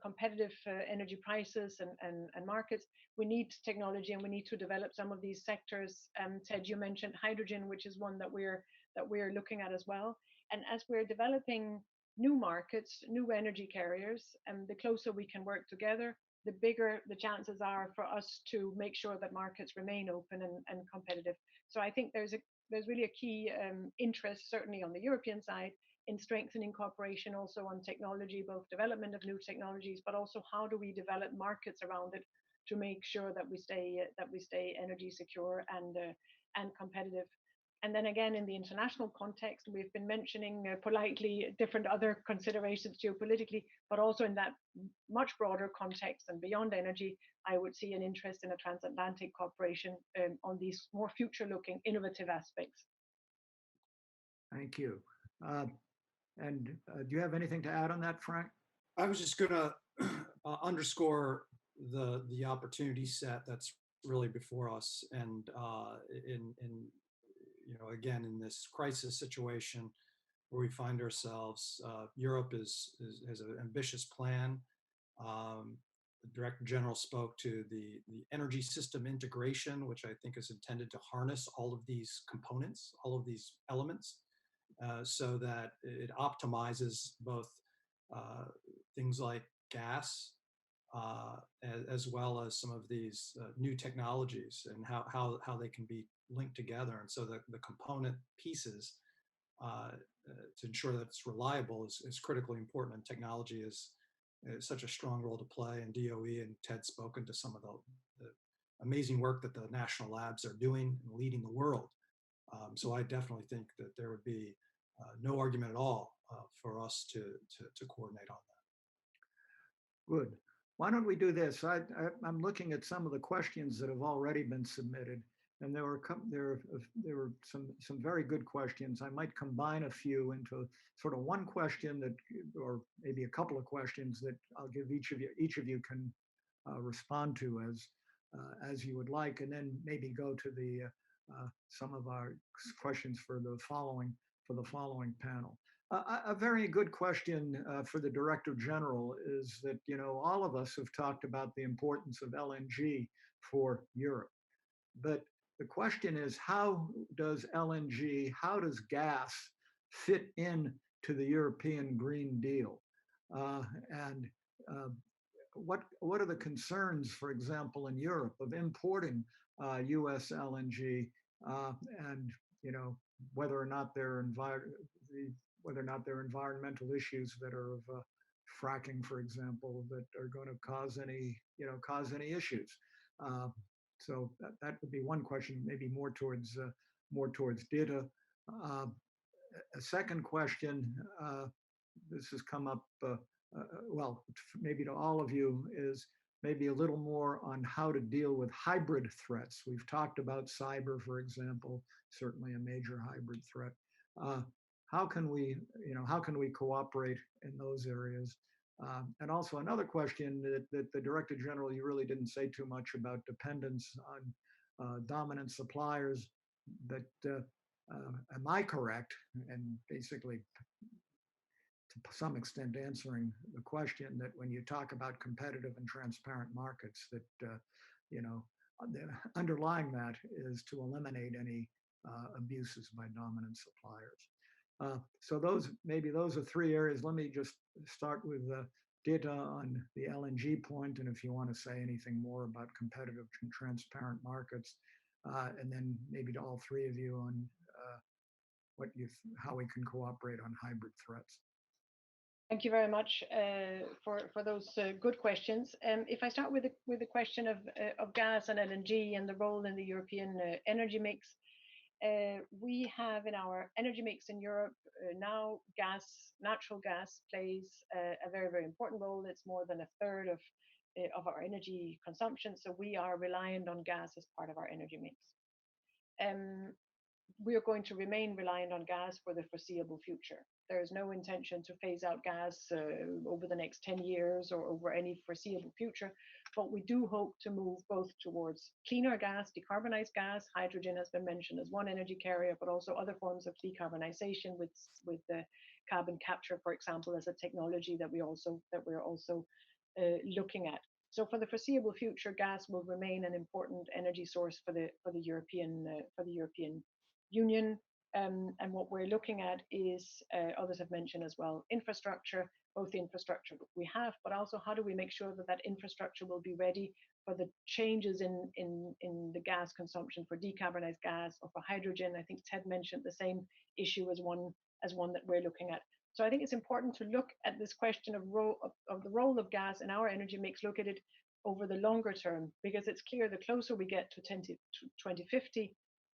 competitive energy prices and markets. We need technology, and we need to develop some of these sectors. Ted, you mentioned hydrogen, which is one that we're looking at as well. And as we're developing new markets, new energy carriers, and the closer we can work together, the bigger the chances are for us to make sure that markets remain open and competitive. So I think there's really a key interest, certainly on the European side, in strengthening cooperation also on technology, both development of new technologies, but also how do we develop markets around it to make sure that we stay energy secure and competitive. And then again, in the international context, we've been mentioning politely different other considerations geopolitically, but also in that much broader context and beyond energy, I would see an interest in a transatlantic cooperation on these more future-looking, innovative aspects. Thank you. And do you have anything to add on that, Frank? I was just going to underscore the opportunity set that's really before us, and in again, in this crisis situation where we find ourselves, Europe has an ambitious plan. The Director General spoke to the energy system integration, which I think is intended to harness all of these components, all of these elements, so that it optimizes both things like gas, as well as some of these new technologies and how they can be linked together. And so the component pieces to ensure that it's reliable is critically important. And technology is such a strong role to play. And DOE and Ted spoken to some of the amazing work that the national labs are doing and leading the world. So I definitely think that there would be no argument at all for us to coordinate on that. Good. Why don't we do this? I'm looking at some of the questions that have already been submitted, and there were some very good questions. I might combine a few into sort of one question that, or maybe a couple of questions that I'll give each of you. Each of you can respond to as you would like, and then maybe go to the some of our questions for the following panel. A very good question for the Director General is that, all of us have talked about the importance of LNG for Europe. But the question is, how does gas fit in to the European Green Deal? And what are the concerns, for example, in Europe of importing US LNG and, whether or not there are environmental issues that are of fracking, for example, that are going to cause any issues. So that would be one question, maybe more towards data. A second question, this has come up, well, maybe to all of you, is maybe a little more on how to deal with hybrid threats. We've talked about cyber, for example, certainly a major hybrid threat. How can we cooperate in those areas? And also another question that the Director General, you really didn't say too much about dependence on dominant suppliers, but am I correct? And basically, to some extent, answering the question that when you talk about competitive and transparent markets, that underlying that is to eliminate any abuses by dominant suppliers. So those are three areas. Let me just start with data on the LNG point, and if you want to say anything more about competitive and transparent markets, and then maybe to all three of you on how we can cooperate on hybrid threats. Thank you very much for those good questions. If I start with the question of gas and LNG and the role in the European energy mix, we have in our energy mix in Europe now natural gas plays a very, very important role. It's more than a third of our energy consumption, so we are reliant on gas as part of our energy mix. We are going to remain reliant on gas for the foreseeable future. There is no intention to phase out gas over the next 10 years or over any foreseeable future, but we do hope to move both towards cleaner gas, decarbonized gas. Hydrogen has been mentioned as one energy carrier, but also other forms of decarbonization with the carbon capture, for example, as a technology that we're also looking at. So for the foreseeable future, gas will remain an important energy source for the European Union. And what we're looking at is, others have mentioned as well, infrastructure, both the infrastructure that we have, but also how do we make sure that that infrastructure will be ready for the changes in the gas consumption for decarbonized gas or for hydrogen. I think Ted mentioned the same issue as one that we're looking at. So I think it's important to look at this question of the role of gas in our energy mix, look at it over the longer term, because it's clear the closer we get to 2050,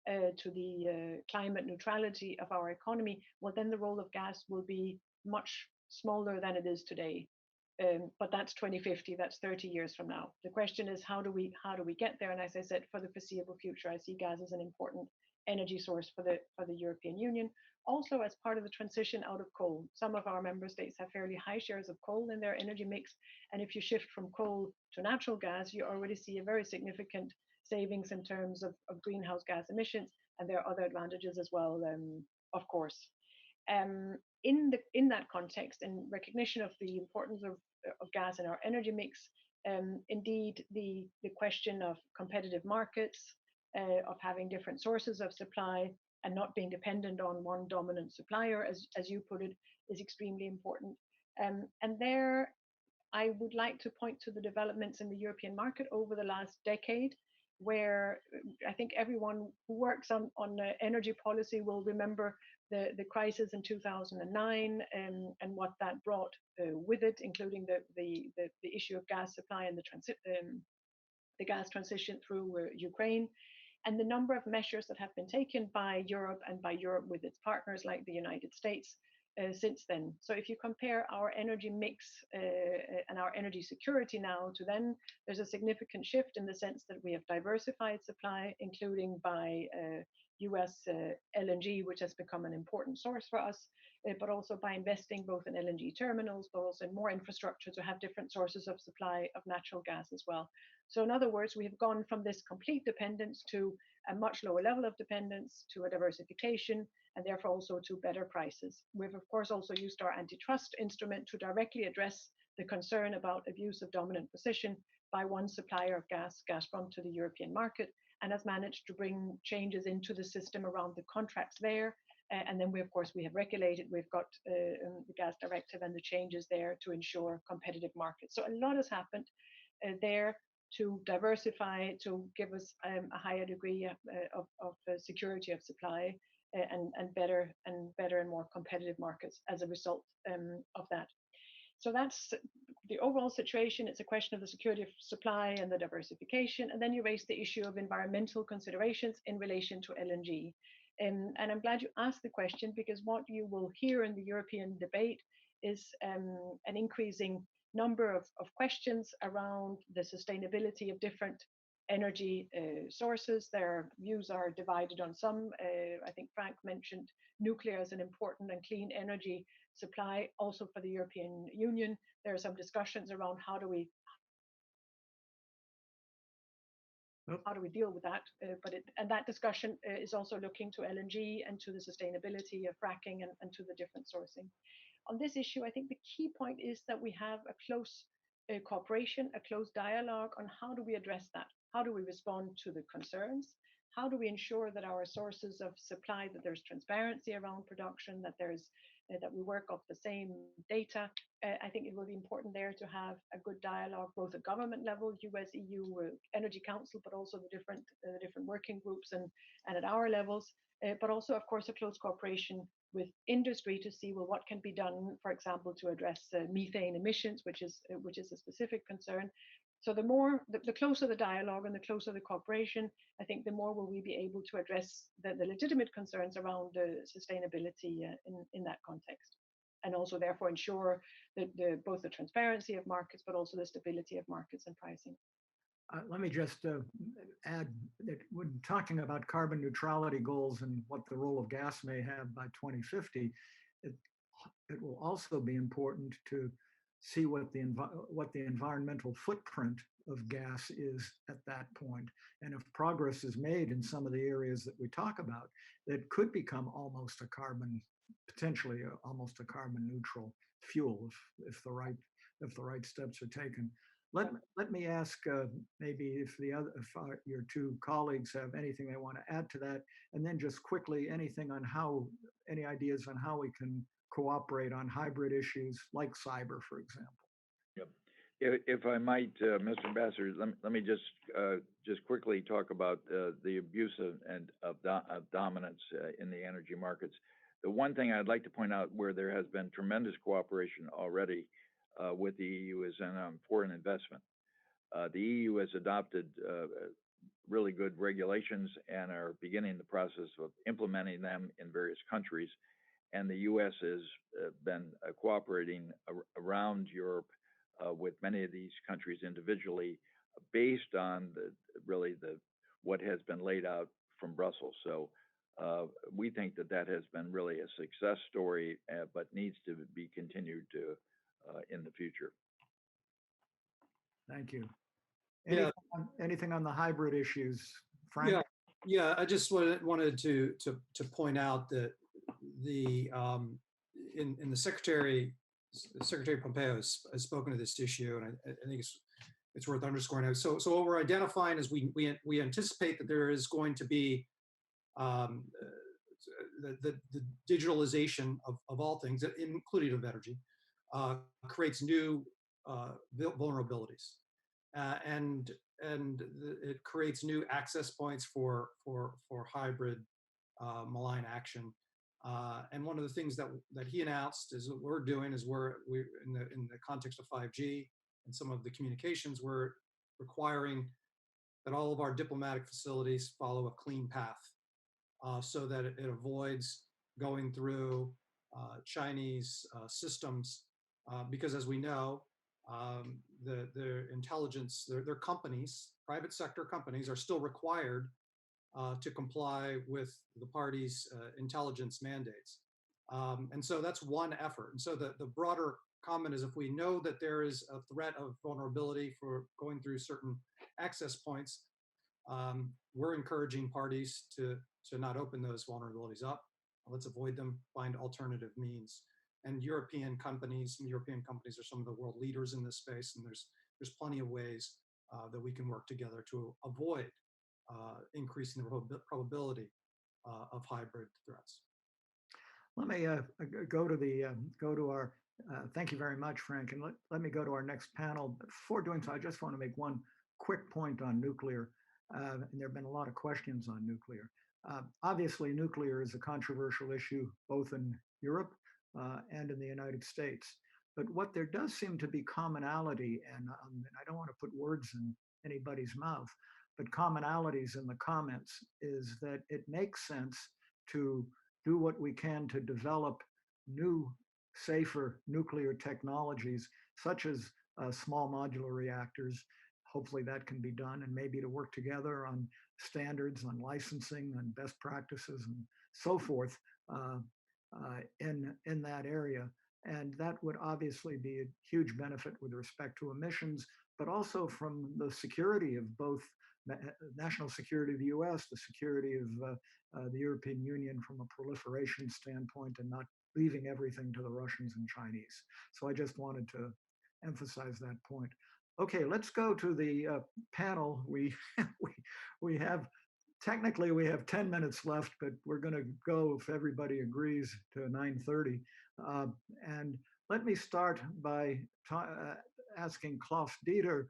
to the climate neutrality of our economy, well, then the role of gas will be much smaller than it is today. But that's 2050, that's 30 years from now. The question is, how do we get there? And as I said, for the foreseeable future, I see gas as an important energy source for the European Union. Also, as part of the transition out of coal, some of our member states have fairly high shares of coal in their energy mix. And if you shift from coal to natural gas, you already see a very significant savings in terms of greenhouse gas emissions. And there are other advantages as well, of course. In that context, in recognition of the importance of gas in our energy mix, indeed, the question of competitive markets, of having different sources of supply and not being dependent on one dominant supplier, as you put it, is extremely important. And there, I would like to point to the developments in the European market over the last decade, where I think everyone who works on energy policy will remember the crisis in 2009 and what that brought with it, including the issue of gas supply and the gas transition through Ukraine, and the number of measures that have been taken by Europe and by Europe with its partners like the United States since then. So if you compare our energy mix and our energy security now to then, there's a significant shift in the sense that we have diversified supply, including by US LNG, which has become an important source for us, but also by investing both in LNG terminals, but also in more infrastructure to have different sources of supply of natural gas as well. So in other words, we have gone from this complete dependence to a much lower level of dependence, to a diversification, and therefore also to better prices. We've of course also used our antitrust instrument to directly address the concern about abuse of dominant position by one supplier of gas, Gazprom, to the European market, and has managed to bring changes into the system around the contracts there. And then we have regulated, we've got the gas directive and the changes there to ensure competitive markets. So a lot has happened there to diversify, to give us a higher degree of security of supply and better and more competitive markets as a result of that. So that's the overall situation. It's a question of the security of supply and the diversification. And then you raise the issue of environmental considerations in relation to LNG. And I'm glad you asked the question, because what you will hear in the European debate is an increasing number of questions around the sustainability of different energy sources. Their views are divided on some. I think Frank mentioned nuclear as an important and clean energy supply also for the European Union. There are some discussions around how do we deal with that, and that discussion is also looking to LNG and to the sustainability of fracking and to the different sourcing. On this issue, I think the key point is that we have a close cooperation, a close dialogue on how do we address that? How do we respond to the concerns? How do we ensure that our sources of supply, that there's transparency around production, that we work off the same data? I think it will be important there to have a good dialogue, both at government level, US, EU, Energy Council, but also the different working groups and at our levels, but also, of course, a close cooperation with industry to see, well, what can be done, for example, to address methane emissions, which is a specific concern. So the closer the dialogue and the closer the cooperation, I think the more will we be able to address the legitimate concerns around sustainability in that context, and also therefore ensure that both the transparency of markets, but also the stability of markets and pricing. Let me just add that when talking about carbon neutrality goals and what the role of gas may have by 2050, it will also be important to see what the environmental footprint of gas is at that point. And if progress is made in some of the areas that we talk about, that could become potentially almost a carbon neutral fuel if the right steps are taken. Let me ask maybe if your two colleagues have anything they want to add to that, and then just quickly any ideas on how we can cooperate on hybrid issues like cyber, for example. Yep. If I might, Mr. Ambassador, let me just quickly talk about the abuse of dominance in the energy markets. The one thing I'd like to point out where there has been tremendous cooperation already with the EU is on foreign investment. The EU has adopted really good regulations and are beginning the process of implementing them in various countries. And the U.S. has been cooperating around Europe with many of these countries individually, based on what has been laid out from Brussels. So we think that has been really a success story, but needs to be continued in the future. Thank you. Yeah. Anything on the hybrid issues, Frank? Yeah. I just wanted to point out that the in the Secretary Pompeo has spoken to this issue, and I think it's worth underscoring. So what we're identifying is we anticipate that there is going to be the digitalization of all things, including of energy, creates new vulnerabilities, and it creates new access points for hybrid malign action. And one of the things that he announced is what we're doing is we're in the context of 5G and some of the communications, we're requiring that all of our diplomatic facilities follow a clean path, so that it avoids going through Chinese systems, because as we know, the intelligence, their companies, private sector companies, are still required to comply with the party's intelligence mandates. And so that's one effort. And so the broader comment is, if we know that there is a threat of vulnerability for going through certain access points, we're encouraging parties to not open those vulnerabilities up. Let's avoid them, find alternative means. And European companies are some of the world leaders in this space, and there's plenty of ways that we can work together to avoid increasing the probability of hybrid threats. Let me go to our. Thank you very much, Frank, and let me go to our next panel. Before doing so, I just want to make one quick point on nuclear. And there have been a lot of questions on nuclear. Obviously, nuclear is a controversial issue both in Europe and in the United States. But what there does seem to be commonality, and I don't want to put words in anybody's mouth, but commonalities in the comments, is that it makes sense to do what we can to develop new, safer nuclear technologies, such as small modular reactors. Hopefully that can be done, and maybe to work together on standards, on licensing, and best practices, and so forth in that area. And that would obviously be a huge benefit with respect to emissions, but also from the security of both national security of the US, the security of the European Union from a proliferation standpoint, and not leaving everything to the Russians and Chinese. So I just wanted to emphasize that point. Okay, let's go to the panel. We have, technically we have 10 minutes left, but we're going to go, if everybody agrees, to 9:30. And let me start by asking Klaus Dieter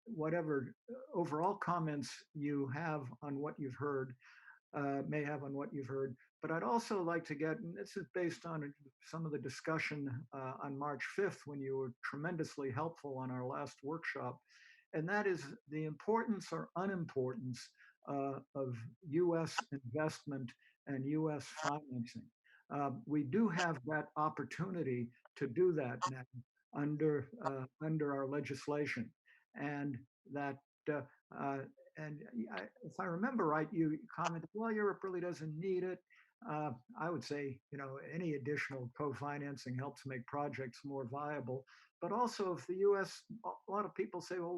whatever overall comments you have on what you've heard, may have on what you've heard. But I'd also like to get, and this is based on some of the discussion on March 5th, when you were tremendously helpful on our last workshop, and that is the importance or unimportance of US investment and US financing. We do have that opportunity to do that now under our legislation, and that if I remember right, you commented, well, Europe really doesn't need it. I would say, any additional co-financing helps make projects more viable. But also, if the U.S., a lot of people say, well,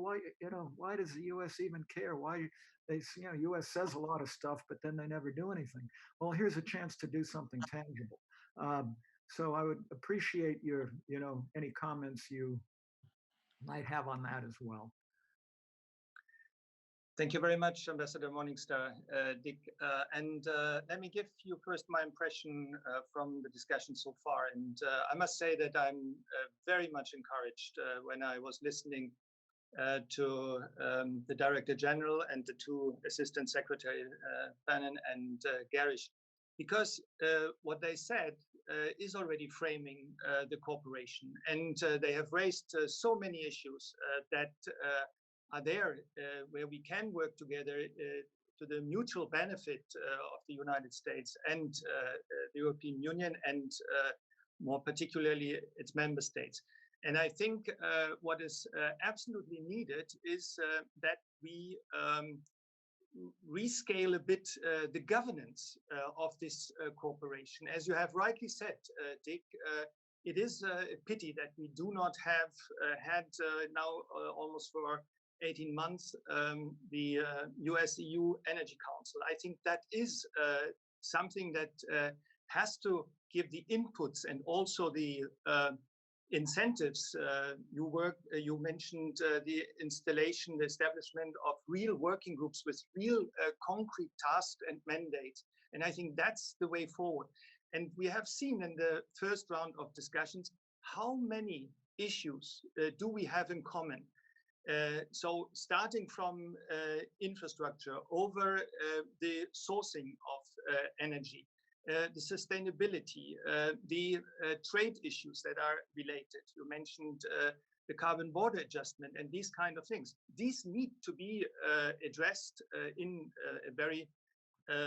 why does the U.S. even care? Why U.S. says a lot of stuff, but then they never do anything. Well, here's a chance to do something tangible. So I would appreciate your, any comments you might have on that as well. Thank you very much, Ambassador Morningstar, Dick. And let me give you first my impression from the discussion so far. And I must say that I'm very much encouraged when I was listening to the Director General and the two Assistant Secretary, Bannon and Garish, because what they said is already framing the cooperation. And they have raised so many issues that are there where we can work together to the mutual benefit of the United States and the European Union, and more particularly its member states. And I think what is absolutely needed is that we rescale a bit the governance of this cooperation. As you have rightly said, Dick, it is a pity that we do not have had now almost for 18 months the US-EU Energy Council. I think that is something that has to give the inputs and also the incentives. You mentioned the installation, the establishment of real working groups with real concrete tasks and mandates. And I think that's the way forward. And we have seen in the first round of discussions how many issues do we have in common. So starting from infrastructure over the sourcing of energy, the sustainability, the trade issues that are related. You mentioned the carbon border adjustment and these kind of things. These need to be addressed in a very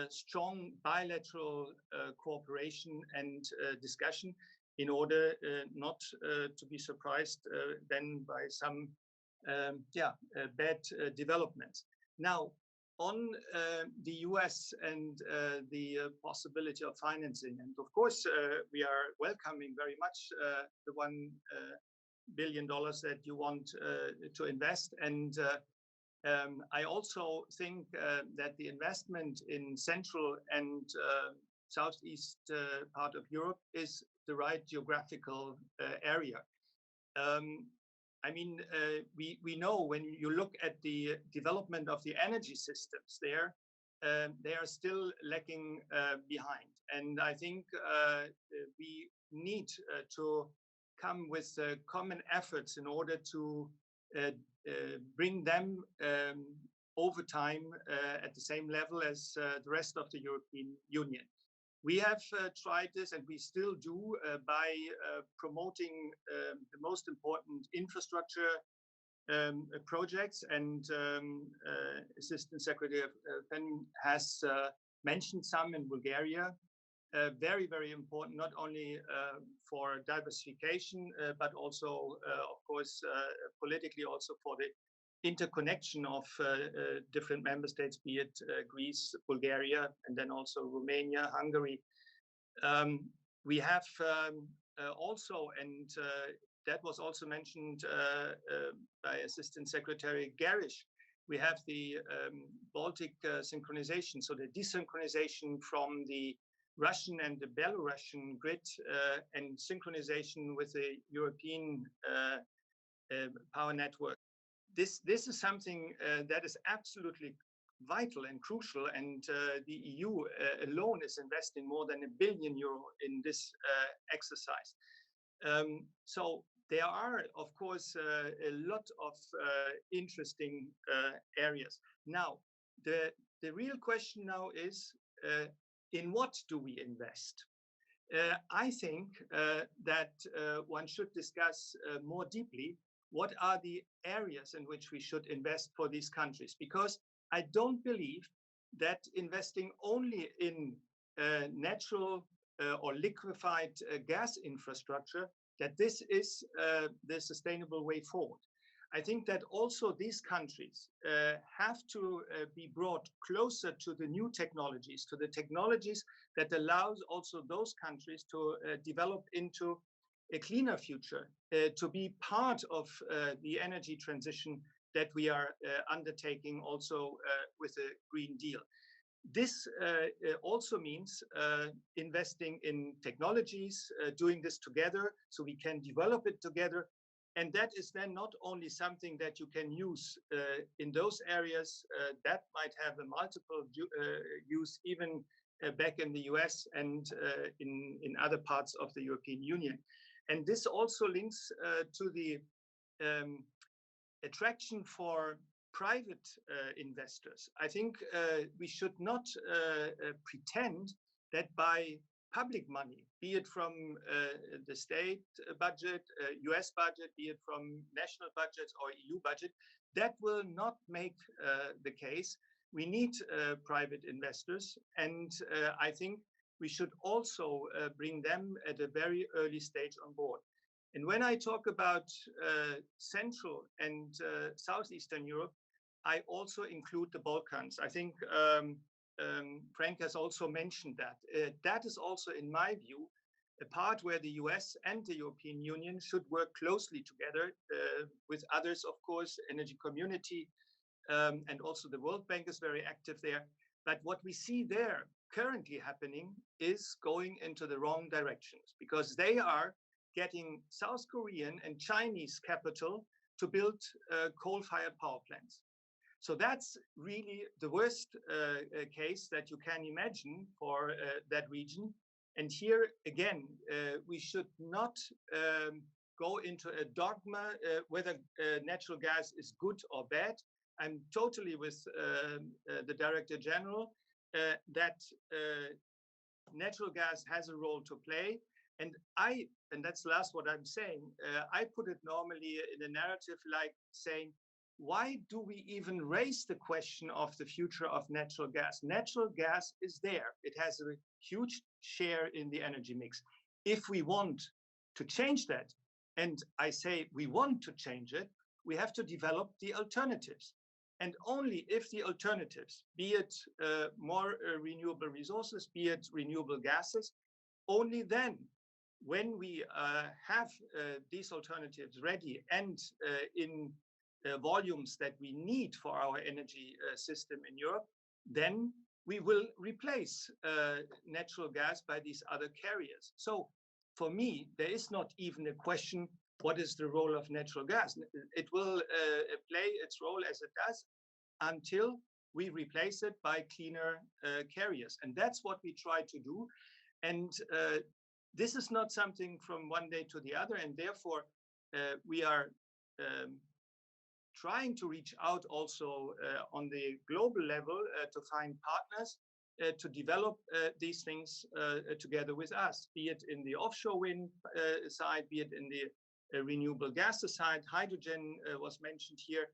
strong bilateral cooperation and discussion in order not to be surprised then by some bad developments. Now, on the US and the possibility of financing, and of course we are welcoming very much the $1 billion that you want to invest, and I also think that the investment in Central and Southeast part of Europe is the right geographical area. I mean, we know when you look at the development of the energy systems there, they are still lagging behind. And I think we need to come with common efforts in order to bring them over time at the same level as the rest of the European Union. We have tried this, and we still do, by promoting the most important infrastructure projects. And Assistant Secretary Penn has mentioned some in Bulgaria. Very, very important, not only for diversification, but also, of course, politically also for the interconnection of different member states, be it Greece, Bulgaria, and then also Romania, Hungary. We have also, and that was also mentioned by Assistant Secretary Garish, we have the Baltic synchronization, so the desynchronization from the Russian and the Belarusian grid and synchronization with the European power network. This is something that is absolutely vital and crucial, and the EU alone is investing more than €1 billion in this exercise. So there are, of course, a lot of interesting areas. Now, the real question now is, in what do we invest? I think that one should discuss more deeply what are the areas in which we should invest for these countries, because I don't believe that investing only in natural or liquefied gas infrastructure, that this is the sustainable way forward. I think that also these countries have to be brought closer to the new technologies, to the technologies that allows also those countries to develop into a cleaner future, to be part of the energy transition that we are undertaking also with the Green Deal. This also means investing in technologies, doing this together so we can develop it together. And that is then not only something that you can use in those areas that might have a multiple use even back in the US and in other parts of the European Union. And this also links to the attraction for private investors. I think we should not pretend that by public money, be it from the state budget, US budget, be it from national budgets or EU budget, That will not make the case. We need private investors, and I think we should also bring them at a very early stage on board. And when I talk about Central and Southeastern Europe, I also include the Balkans. I think Frank has also mentioned that. That is also, in my view, a part where the US and the European Union should work closely together with others, of course, energy community, and also the World Bank is very active there. But what we see there currently happening is going into the wrong directions, because they are getting South Korean and Chinese capital to build coal-fired power plants. So that's really the worst case that you can imagine for that region. And here again, we should not go into a dogma whether natural gas is good or bad. I'm totally with the Director General that natural gas has a role to play. And that's last what I'm saying, I put it normally in a narrative like saying, why do we even raise the question of the future of natural gas? Natural gas is there. It has a huge share in the energy mix. If we want to change that, and I say we want to change it, we have to develop the alternatives. And only if the alternatives, be it more renewable resources, be it renewable gases, only then, when we have these alternatives ready and in volumes that we need for our energy system in Europe, then we will replace natural gas by these other carriers. So for me, there is not even a question, what is the role of natural gas? It will play its role as it does until we replace it by cleaner carriers. And that's what we try to do. And this is not something from one day to the other. And therefore, we are trying to reach out also on the global level to find partners to develop these things together with us, be it in the offshore wind side, be it in the renewable gases side. Hydrogen was mentioned here,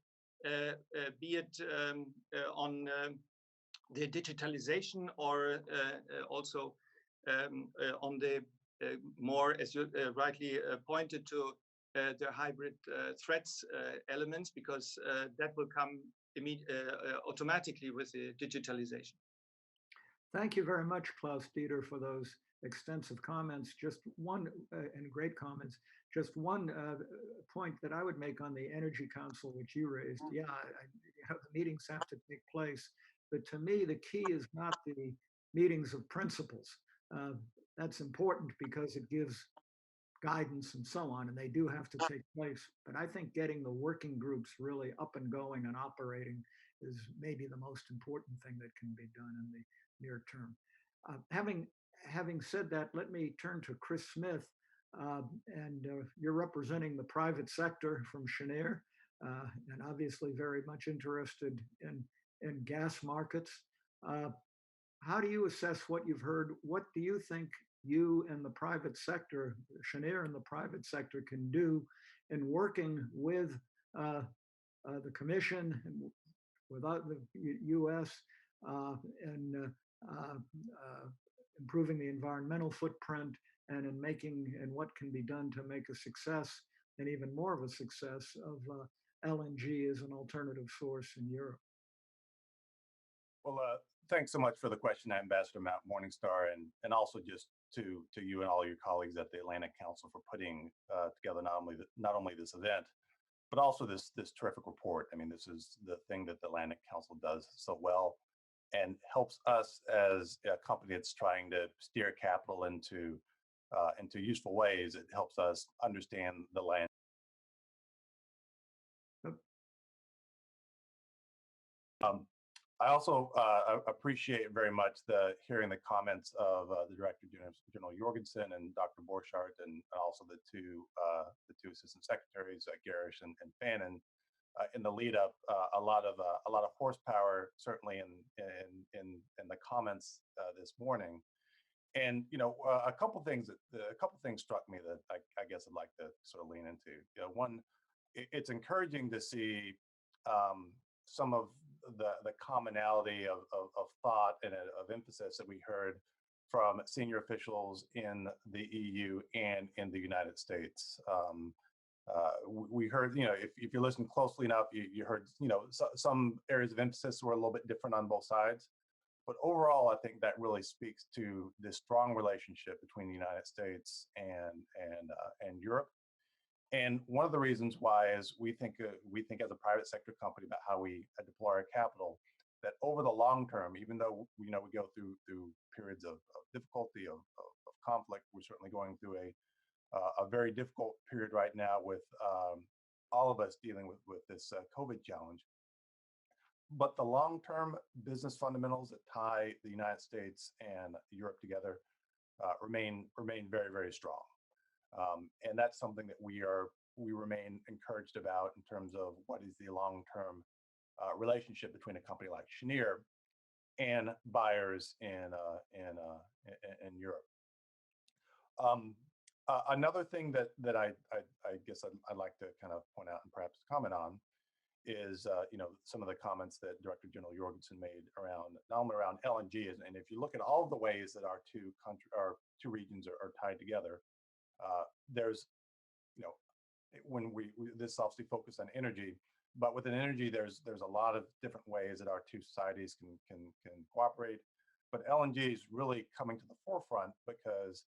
be it on the digitalization or also on the more, as you rightly pointed to, the hybrid threats elements, because that will come automatically with the digitalization. Thank you very much, Klaus-Dieter, for those extensive comments. Just one, and great comments, just one point that I would make on the Energy Council, which you raised. Yeah, the meetings have to take place, but to me, the key is not the meetings of principles. That's important because it gives guidance and so on, and they do have to take place. But I think getting the working groups really up and going and operating is maybe the most important thing that can be done in the near term. Having said that, let me turn to Chris Smith, and you're representing the private sector from Cheniere, and obviously very much interested in gas markets. How do you assess what you've heard? What do you think you and the private sector, Cheniere and the private sector, can do in working with the Commission and with the US in improving the environmental footprint and in making and what can be done to make a success and even more of a success of LNG as an alternative source in Europe? Well, thanks so much for the question, Ambassador Mount Morningstar, and also just to you and all your colleagues at the Atlantic Council for putting together not only this event, but also this terrific report. I mean, this is the thing that the Atlantic Council does so well and helps us as a company that's trying to steer capital into useful ways. It helps us understand the land. I also appreciate very much hearing the comments of the Director General Jorgensen and Dr. Borchardt, and also the two Assistant Secretaries, Garish and Fannin, in the lead up. A lot of horsepower, certainly in the comments this morning. And a couple things struck me that I guess I'd like to sort of lean into. One, it's encouraging to see some of the commonality of thought and of emphasis that we heard from senior officials in the EU and in the United States. We heard, if you listen closely enough, you heard, some areas of emphasis were a little bit different on both sides. But overall, I think that really speaks to this strong relationship between the United States and Europe. And one of the reasons why is we think as a private sector company about how we deploy our capital, that over the long term, even though we go through periods of difficulty, of conflict, we're certainly going through a very difficult period right now with all of us dealing with this COVID challenge. But the long-term business fundamentals that tie the United States and Europe together remain very, very strong. And that's something that we remain encouraged about in terms of what is the long-term relationship between a company like Cheniere and buyers in Europe. Another thing that I guess I'd like to kind of point out and perhaps comment on is some of the comments that Director General Jorgensen made around not only around LNG, and if you look at all of the ways that our two regions are tied together, there's when this obviously focused on energy, but within energy there's a lot of different ways that our two societies can cooperate. But LNG is really coming to the forefront because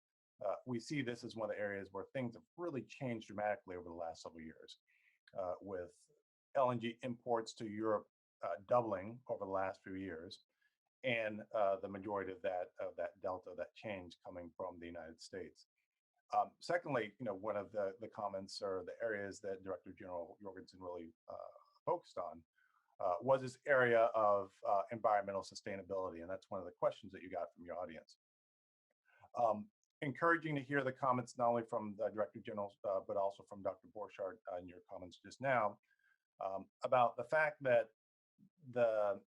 we see this as one of the areas where things have really changed dramatically over the last several years, with LNG imports to Europe doubling over the last few years, and the majority of that delta, that change, coming from the United States. Secondly, one of the comments or the areas that Director General Jorgensen really focused on was this area of environmental sustainability, and that's one of the questions that you got from your audience. Encouraging to hear the comments not only from the Director General, but also from Dr. Borchardt in your comments just now, about the fact that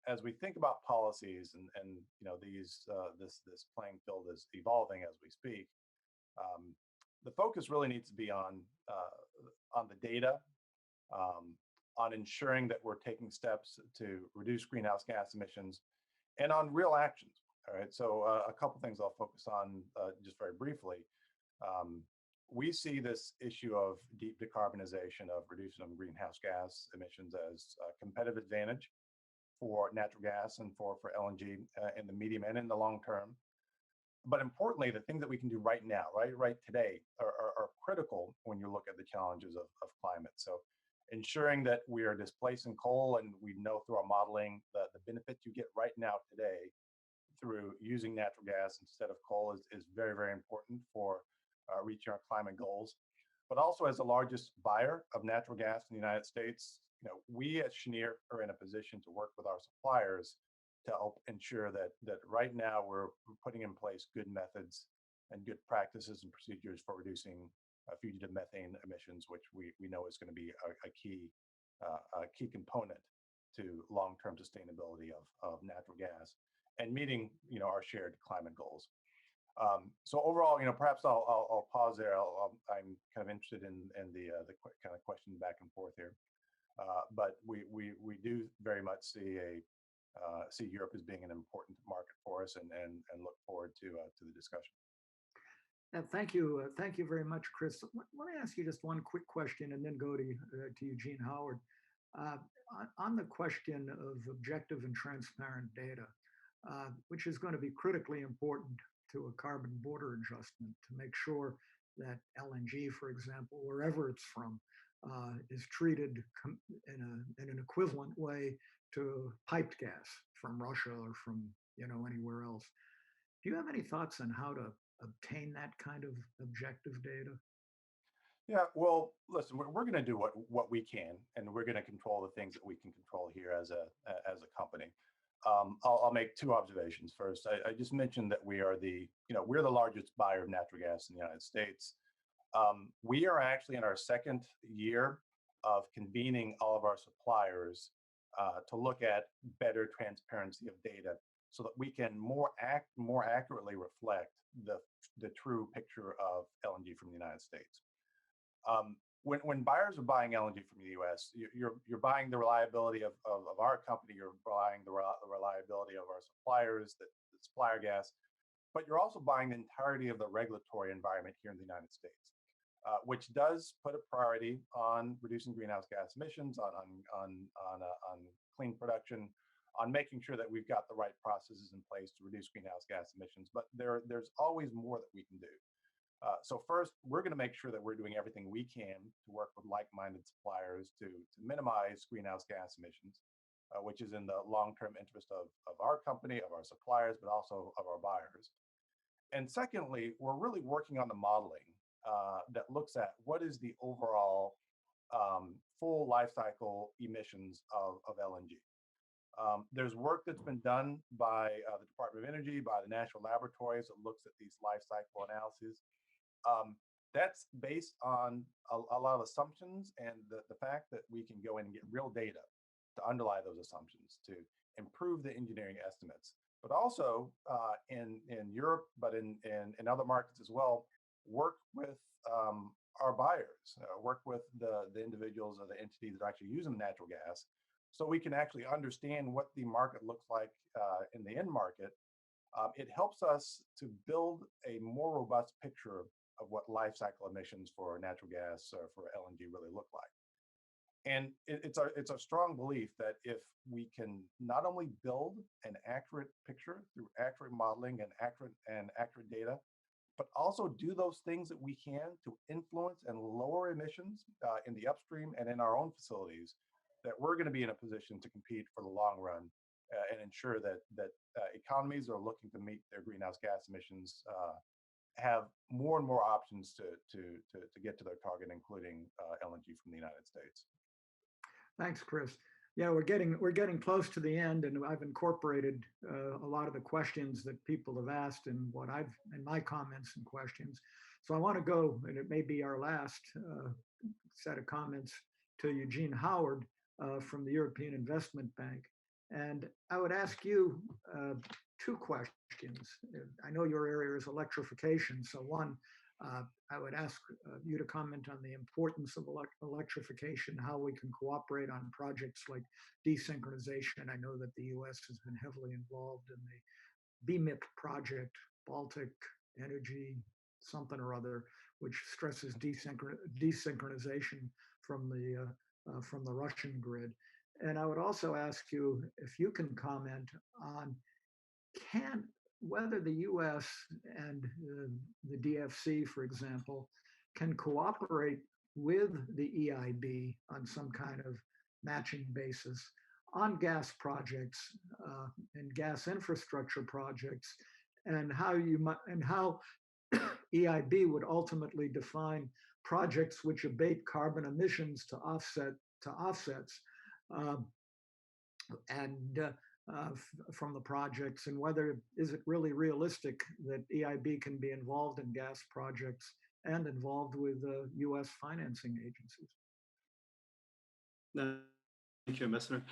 as we think about policies and this playing field is evolving as we speak, the focus really needs to be on the data, on ensuring that we're taking steps to reduce greenhouse gas emissions, and on real actions. All right, so a couple things I'll focus on just very briefly. We see this issue of deep decarbonization, of reducing greenhouse gas emissions, as a competitive advantage for natural gas and for LNG in the medium and in the long term. But importantly, the things that we can do right now, right today, are critical when you look at the challenges of climate. So ensuring that we are displacing coal, and we know through our modeling that the benefit you get right now today through using natural gas instead of coal is very, very important for reaching our climate goals. But also, as the largest buyer of natural gas in the United States, we at Cheniere are in a position to work with our suppliers to help ensure that right now we're putting in place good methods and good practices and procedures for reducing fugitive methane emissions, which we know is going to be a key component to long-term sustainability of natural gas and meeting our shared climate goals. So overall, perhaps I'll pause there. I'm kind of interested in the kind of question back and forth here, but we do very much see Europe as being an important market for us, and look forward to the discussion. Thank you very much, Chris. Let me ask you just one quick question, and then go to Eugene Howard. On the question of objective and transparent data, which is going to be critically important to a carbon border adjustment, to make sure that LNG, for example, wherever it's from, is treated in an equivalent way to piped gas from Russia or from anywhere else. Do you have any thoughts on how to obtain that kind of objective data? Yeah, well, listen, we're going to do what we can, and we're going to control the things that we can control here as a company. I'll make two observations. First, I just mentioned that we're the largest buyer of natural gas in the United States. We are actually in our second year of convening all of our suppliers to look at better transparency of data, so that we can more accurately reflect the true picture of LNG from the United States. when buyers are buying LNG from the U.S., you're buying the reliability of our company, you're buying the reliability of our suppliers, the supplier gas, but you're also buying the entirety of the regulatory environment here in the United States, which does put a priority on reducing greenhouse gas emissions, on clean production, on making sure that we've got the right processes in place to reduce greenhouse gas emissions. But there's always more that we can do. So first, we're going to make sure that we're doing everything we can to work with like-minded suppliers to minimize greenhouse gas emissions, which is in the long-term interest of our company, of our suppliers, but also of our buyers. And secondly, we're really working on the modeling that looks at what is the overall full life cycle emissions of LNG. There's work that's been done by the Department of Energy, by the national laboratories that looks at these life cycle analyses. That's based on a lot of assumptions and the fact that we can go in and get real data to underlie those assumptions, to improve the engineering estimates, but also in Europe, but in other markets as well, work with our buyers, work with the individuals or the entities that are actually using natural gas, so we can actually understand what the market looks like in the end market. It helps us to build a more robust picture of what life cycle emissions for natural gas or for LNG really look like. And it's our strong belief that if we can not only build an accurate picture through accurate modeling and accurate data, but also do those things that we can to influence and lower emissions in the upstream and in our own facilities, that we're going to be in a position to compete for the long run and ensure that economies are looking to meet their greenhouse gas emissions, have more and more options to get to their target, including LNG from the United States. Thanks, Chris. Yeah, we're getting close to the end, and I've incorporated a lot of the questions that people have asked in my comments and questions. So I want to go, and it may be our last set of comments, to Eugene Howard from the European Investment Bank. And I would ask you two questions. I know your area is electrification. So one, I would ask you to comment on the importance of electrification, how we can cooperate on projects like desynchronization. I know that the US has been heavily involved in the BMIP project, Baltic Energy, something or other, which stresses desynchronization from the Russian grid. And I would also ask you if you can comment on whether the US and the DFC, for example, can cooperate with the EIB on some kind of matching basis on gas projects and gas infrastructure projects, and how EIB would ultimately define projects which abate carbon emissions to offsets from the projects, and whether is it really realistic that EIB can be involved in gas projects and involved with U.S. financing agencies. Thank you, Ambassador.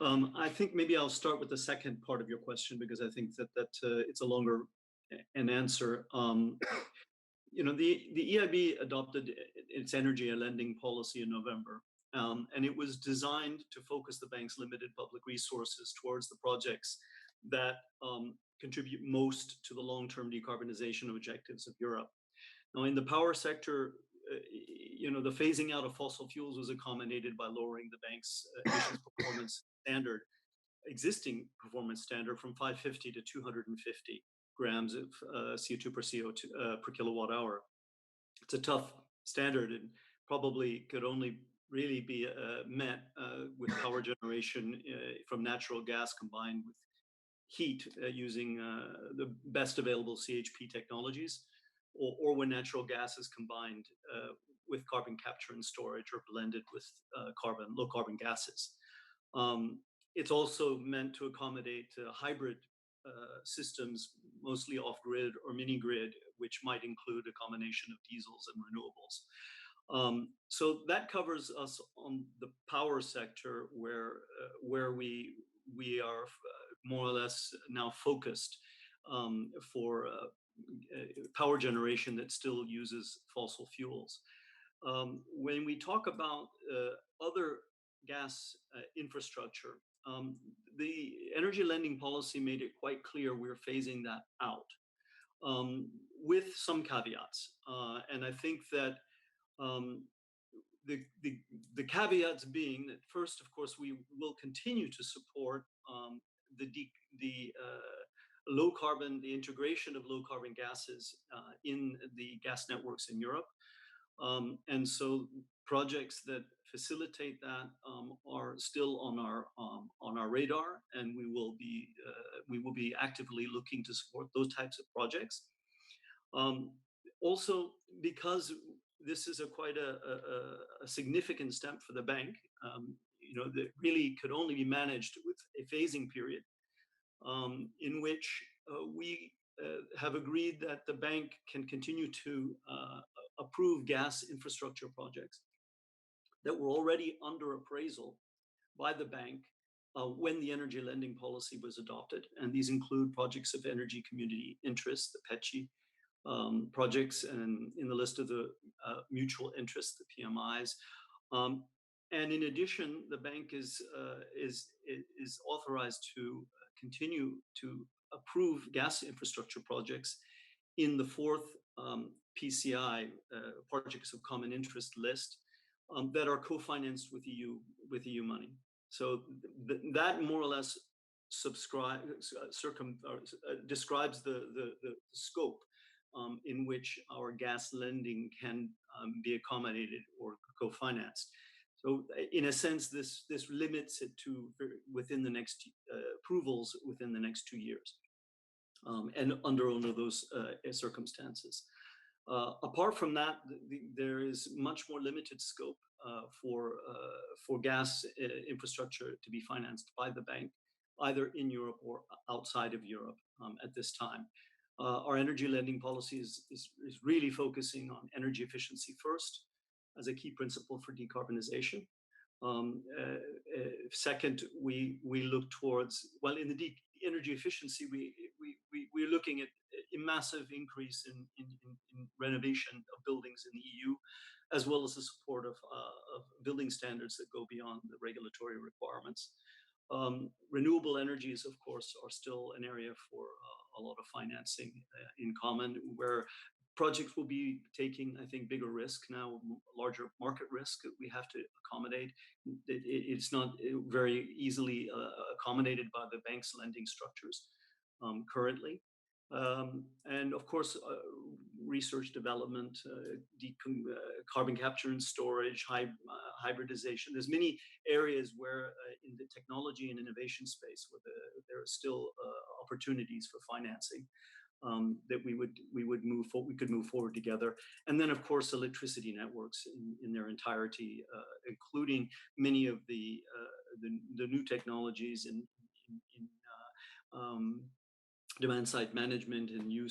I think maybe I'll start with the second part of your question, because I think that it's a longer answer. The EIB adopted its energy lending policy in November. And it was designed to focus the bank's limited public resources towards the projects that contribute most to the long-term decarbonization objectives of Europe. Now, in the power sector, the phasing out of fossil fuels was accommodated by lowering the bank's emissions performance standard, existing performance standard, from 550 to 250 grams of CO2 per kilowatt hour. It's a tough standard and probably could only really be met with power generation from natural gas combined with heat using the best available CHP technologies, or when natural gas is combined with carbon capture and storage or blended with low carbon gases. It's also meant to accommodate hybrid systems, mostly off-grid or mini-grid, which might include a combination of diesels and renewables. So that covers us on the power sector, where we are more or less now focused for power generation that still uses fossil fuels. When we talk about other gas infrastructure, the energy lending policy made it quite clear we're phasing that out, with some caveats. And I think that um, the caveats being that first, of course, we will continue to support low carbon, the integration of low carbon gases in the gas networks in Europe. And so projects that facilitate that are still on our radar, and we will be actively looking to support those types of projects. Also, because this is quite a significant step for the bank, that really could only be managed with a phasing period, in which we have agreed that the bank can continue to approve gas infrastructure projects that were already under appraisal by the bank when the energy lending policy was adopted. And these include projects of energy community interest, the PECI, projects, and in the list of the mutual interest, the PMIs. And in addition, the bank is authorized to continue to approve gas infrastructure projects in the fourth PCI, projects of common interest list, that are co-financed with EU money. So that more or less describes the scope in which our gas lending can be accommodated or co-financed. So in a sense, this limits it to within the next approvals within the next 2 years, and under those circumstances. Apart from that, there is much more limited scope for gas infrastructure to be financed by the bank, either in Europe or outside of Europe at this time. Our energy lending policy is really focusing on energy efficiency first as a key principle for decarbonization. Second, we look towards, well, in the energy efficiency, we're looking at a massive increase in renovation of buildings in the EU, as well as the support of building standards that go beyond the regulatory requirements. Renewable energies, of course, are still an area for a lot of financing in common, where projects will be taking, I think, bigger risk now, larger market risk that we have to accommodate. It's not very easily accommodated by the bank's lending structures currently. And of course, research development, carbon capture and storage, hybridization. There's many areas where in the technology and innovation space where there are still opportunities for financing that we could move forward together. And then of course, electricity networks in their entirety, including many of the new technologies in demand side management and new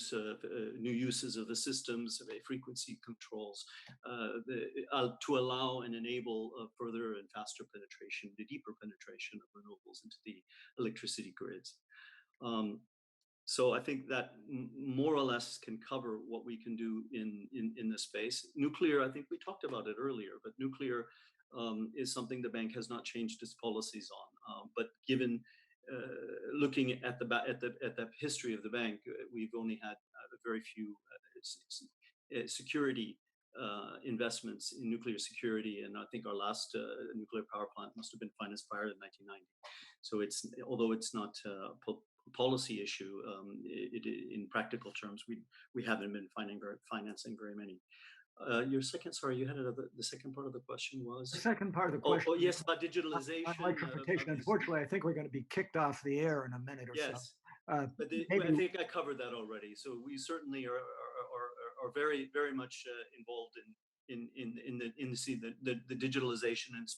uses of the systems, frequency controls, to allow and enable further and faster penetration, the deeper penetration of renewables into the electricity grids. So I think that more or less can cover what we can do in this space. Nuclear, I think we talked about it earlier, but nuclear is something the bank has not changed its policies on. But given looking at the history of the bank, we've only had very few security investments in nuclear security, and I think our last nuclear power plant must have been financed prior to 1990. So although it's not a policy issue, in practical terms, we haven't been financing very many. Your second, sorry, you had the second part of the question was? The second part of the question. Oh yes, about digitalization. Electrification. Unfortunately, I think we're going to be kicked off the air in a minute or so. But I think I covered that already. So we certainly are very, very much involved in the digitalization and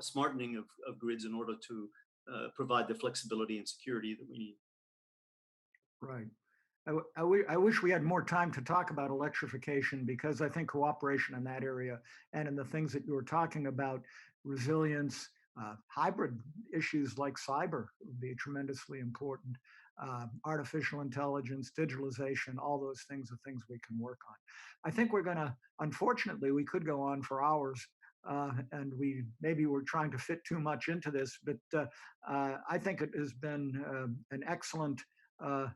smartening of grids in order to provide the flexibility and security that we need. Right. I wish we had more time to talk about electrification, because I think cooperation in that area and in the things that you were talking about, resilience, hybrid issues like cyber would be tremendously important. artificial intelligence, digitalization, all those things are things we can work on. I think we're going to, unfortunately, we could go on for hours. And maybe we're trying to fit too much into this, but I think it has been an excellent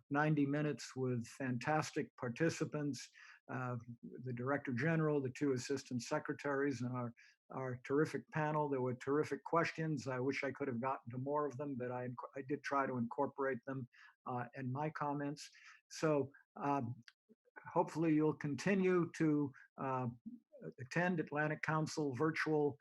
90 minutes with fantastic participants, the Director General, the two Assistant Secretaries, and our terrific panel. There were terrific questions. I wish I could have gotten to more of them, but I did try to incorporate them in my comments. So hopefully you'll continue to attend Atlantic Council virtual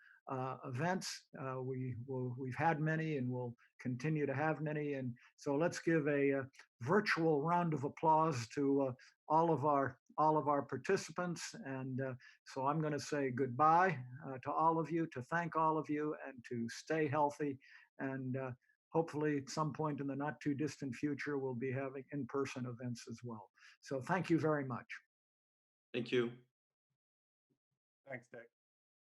events. We've had many and we'll continue to have many. And so let's give a virtual round of applause to all of our participants. And so I'm going to say goodbye to all of you, to thank all of you, and to stay healthy. And hopefully at some point in the not too distant future, we'll be having in-person events as well. So thank you very much. Thank you. Thanks, Dick.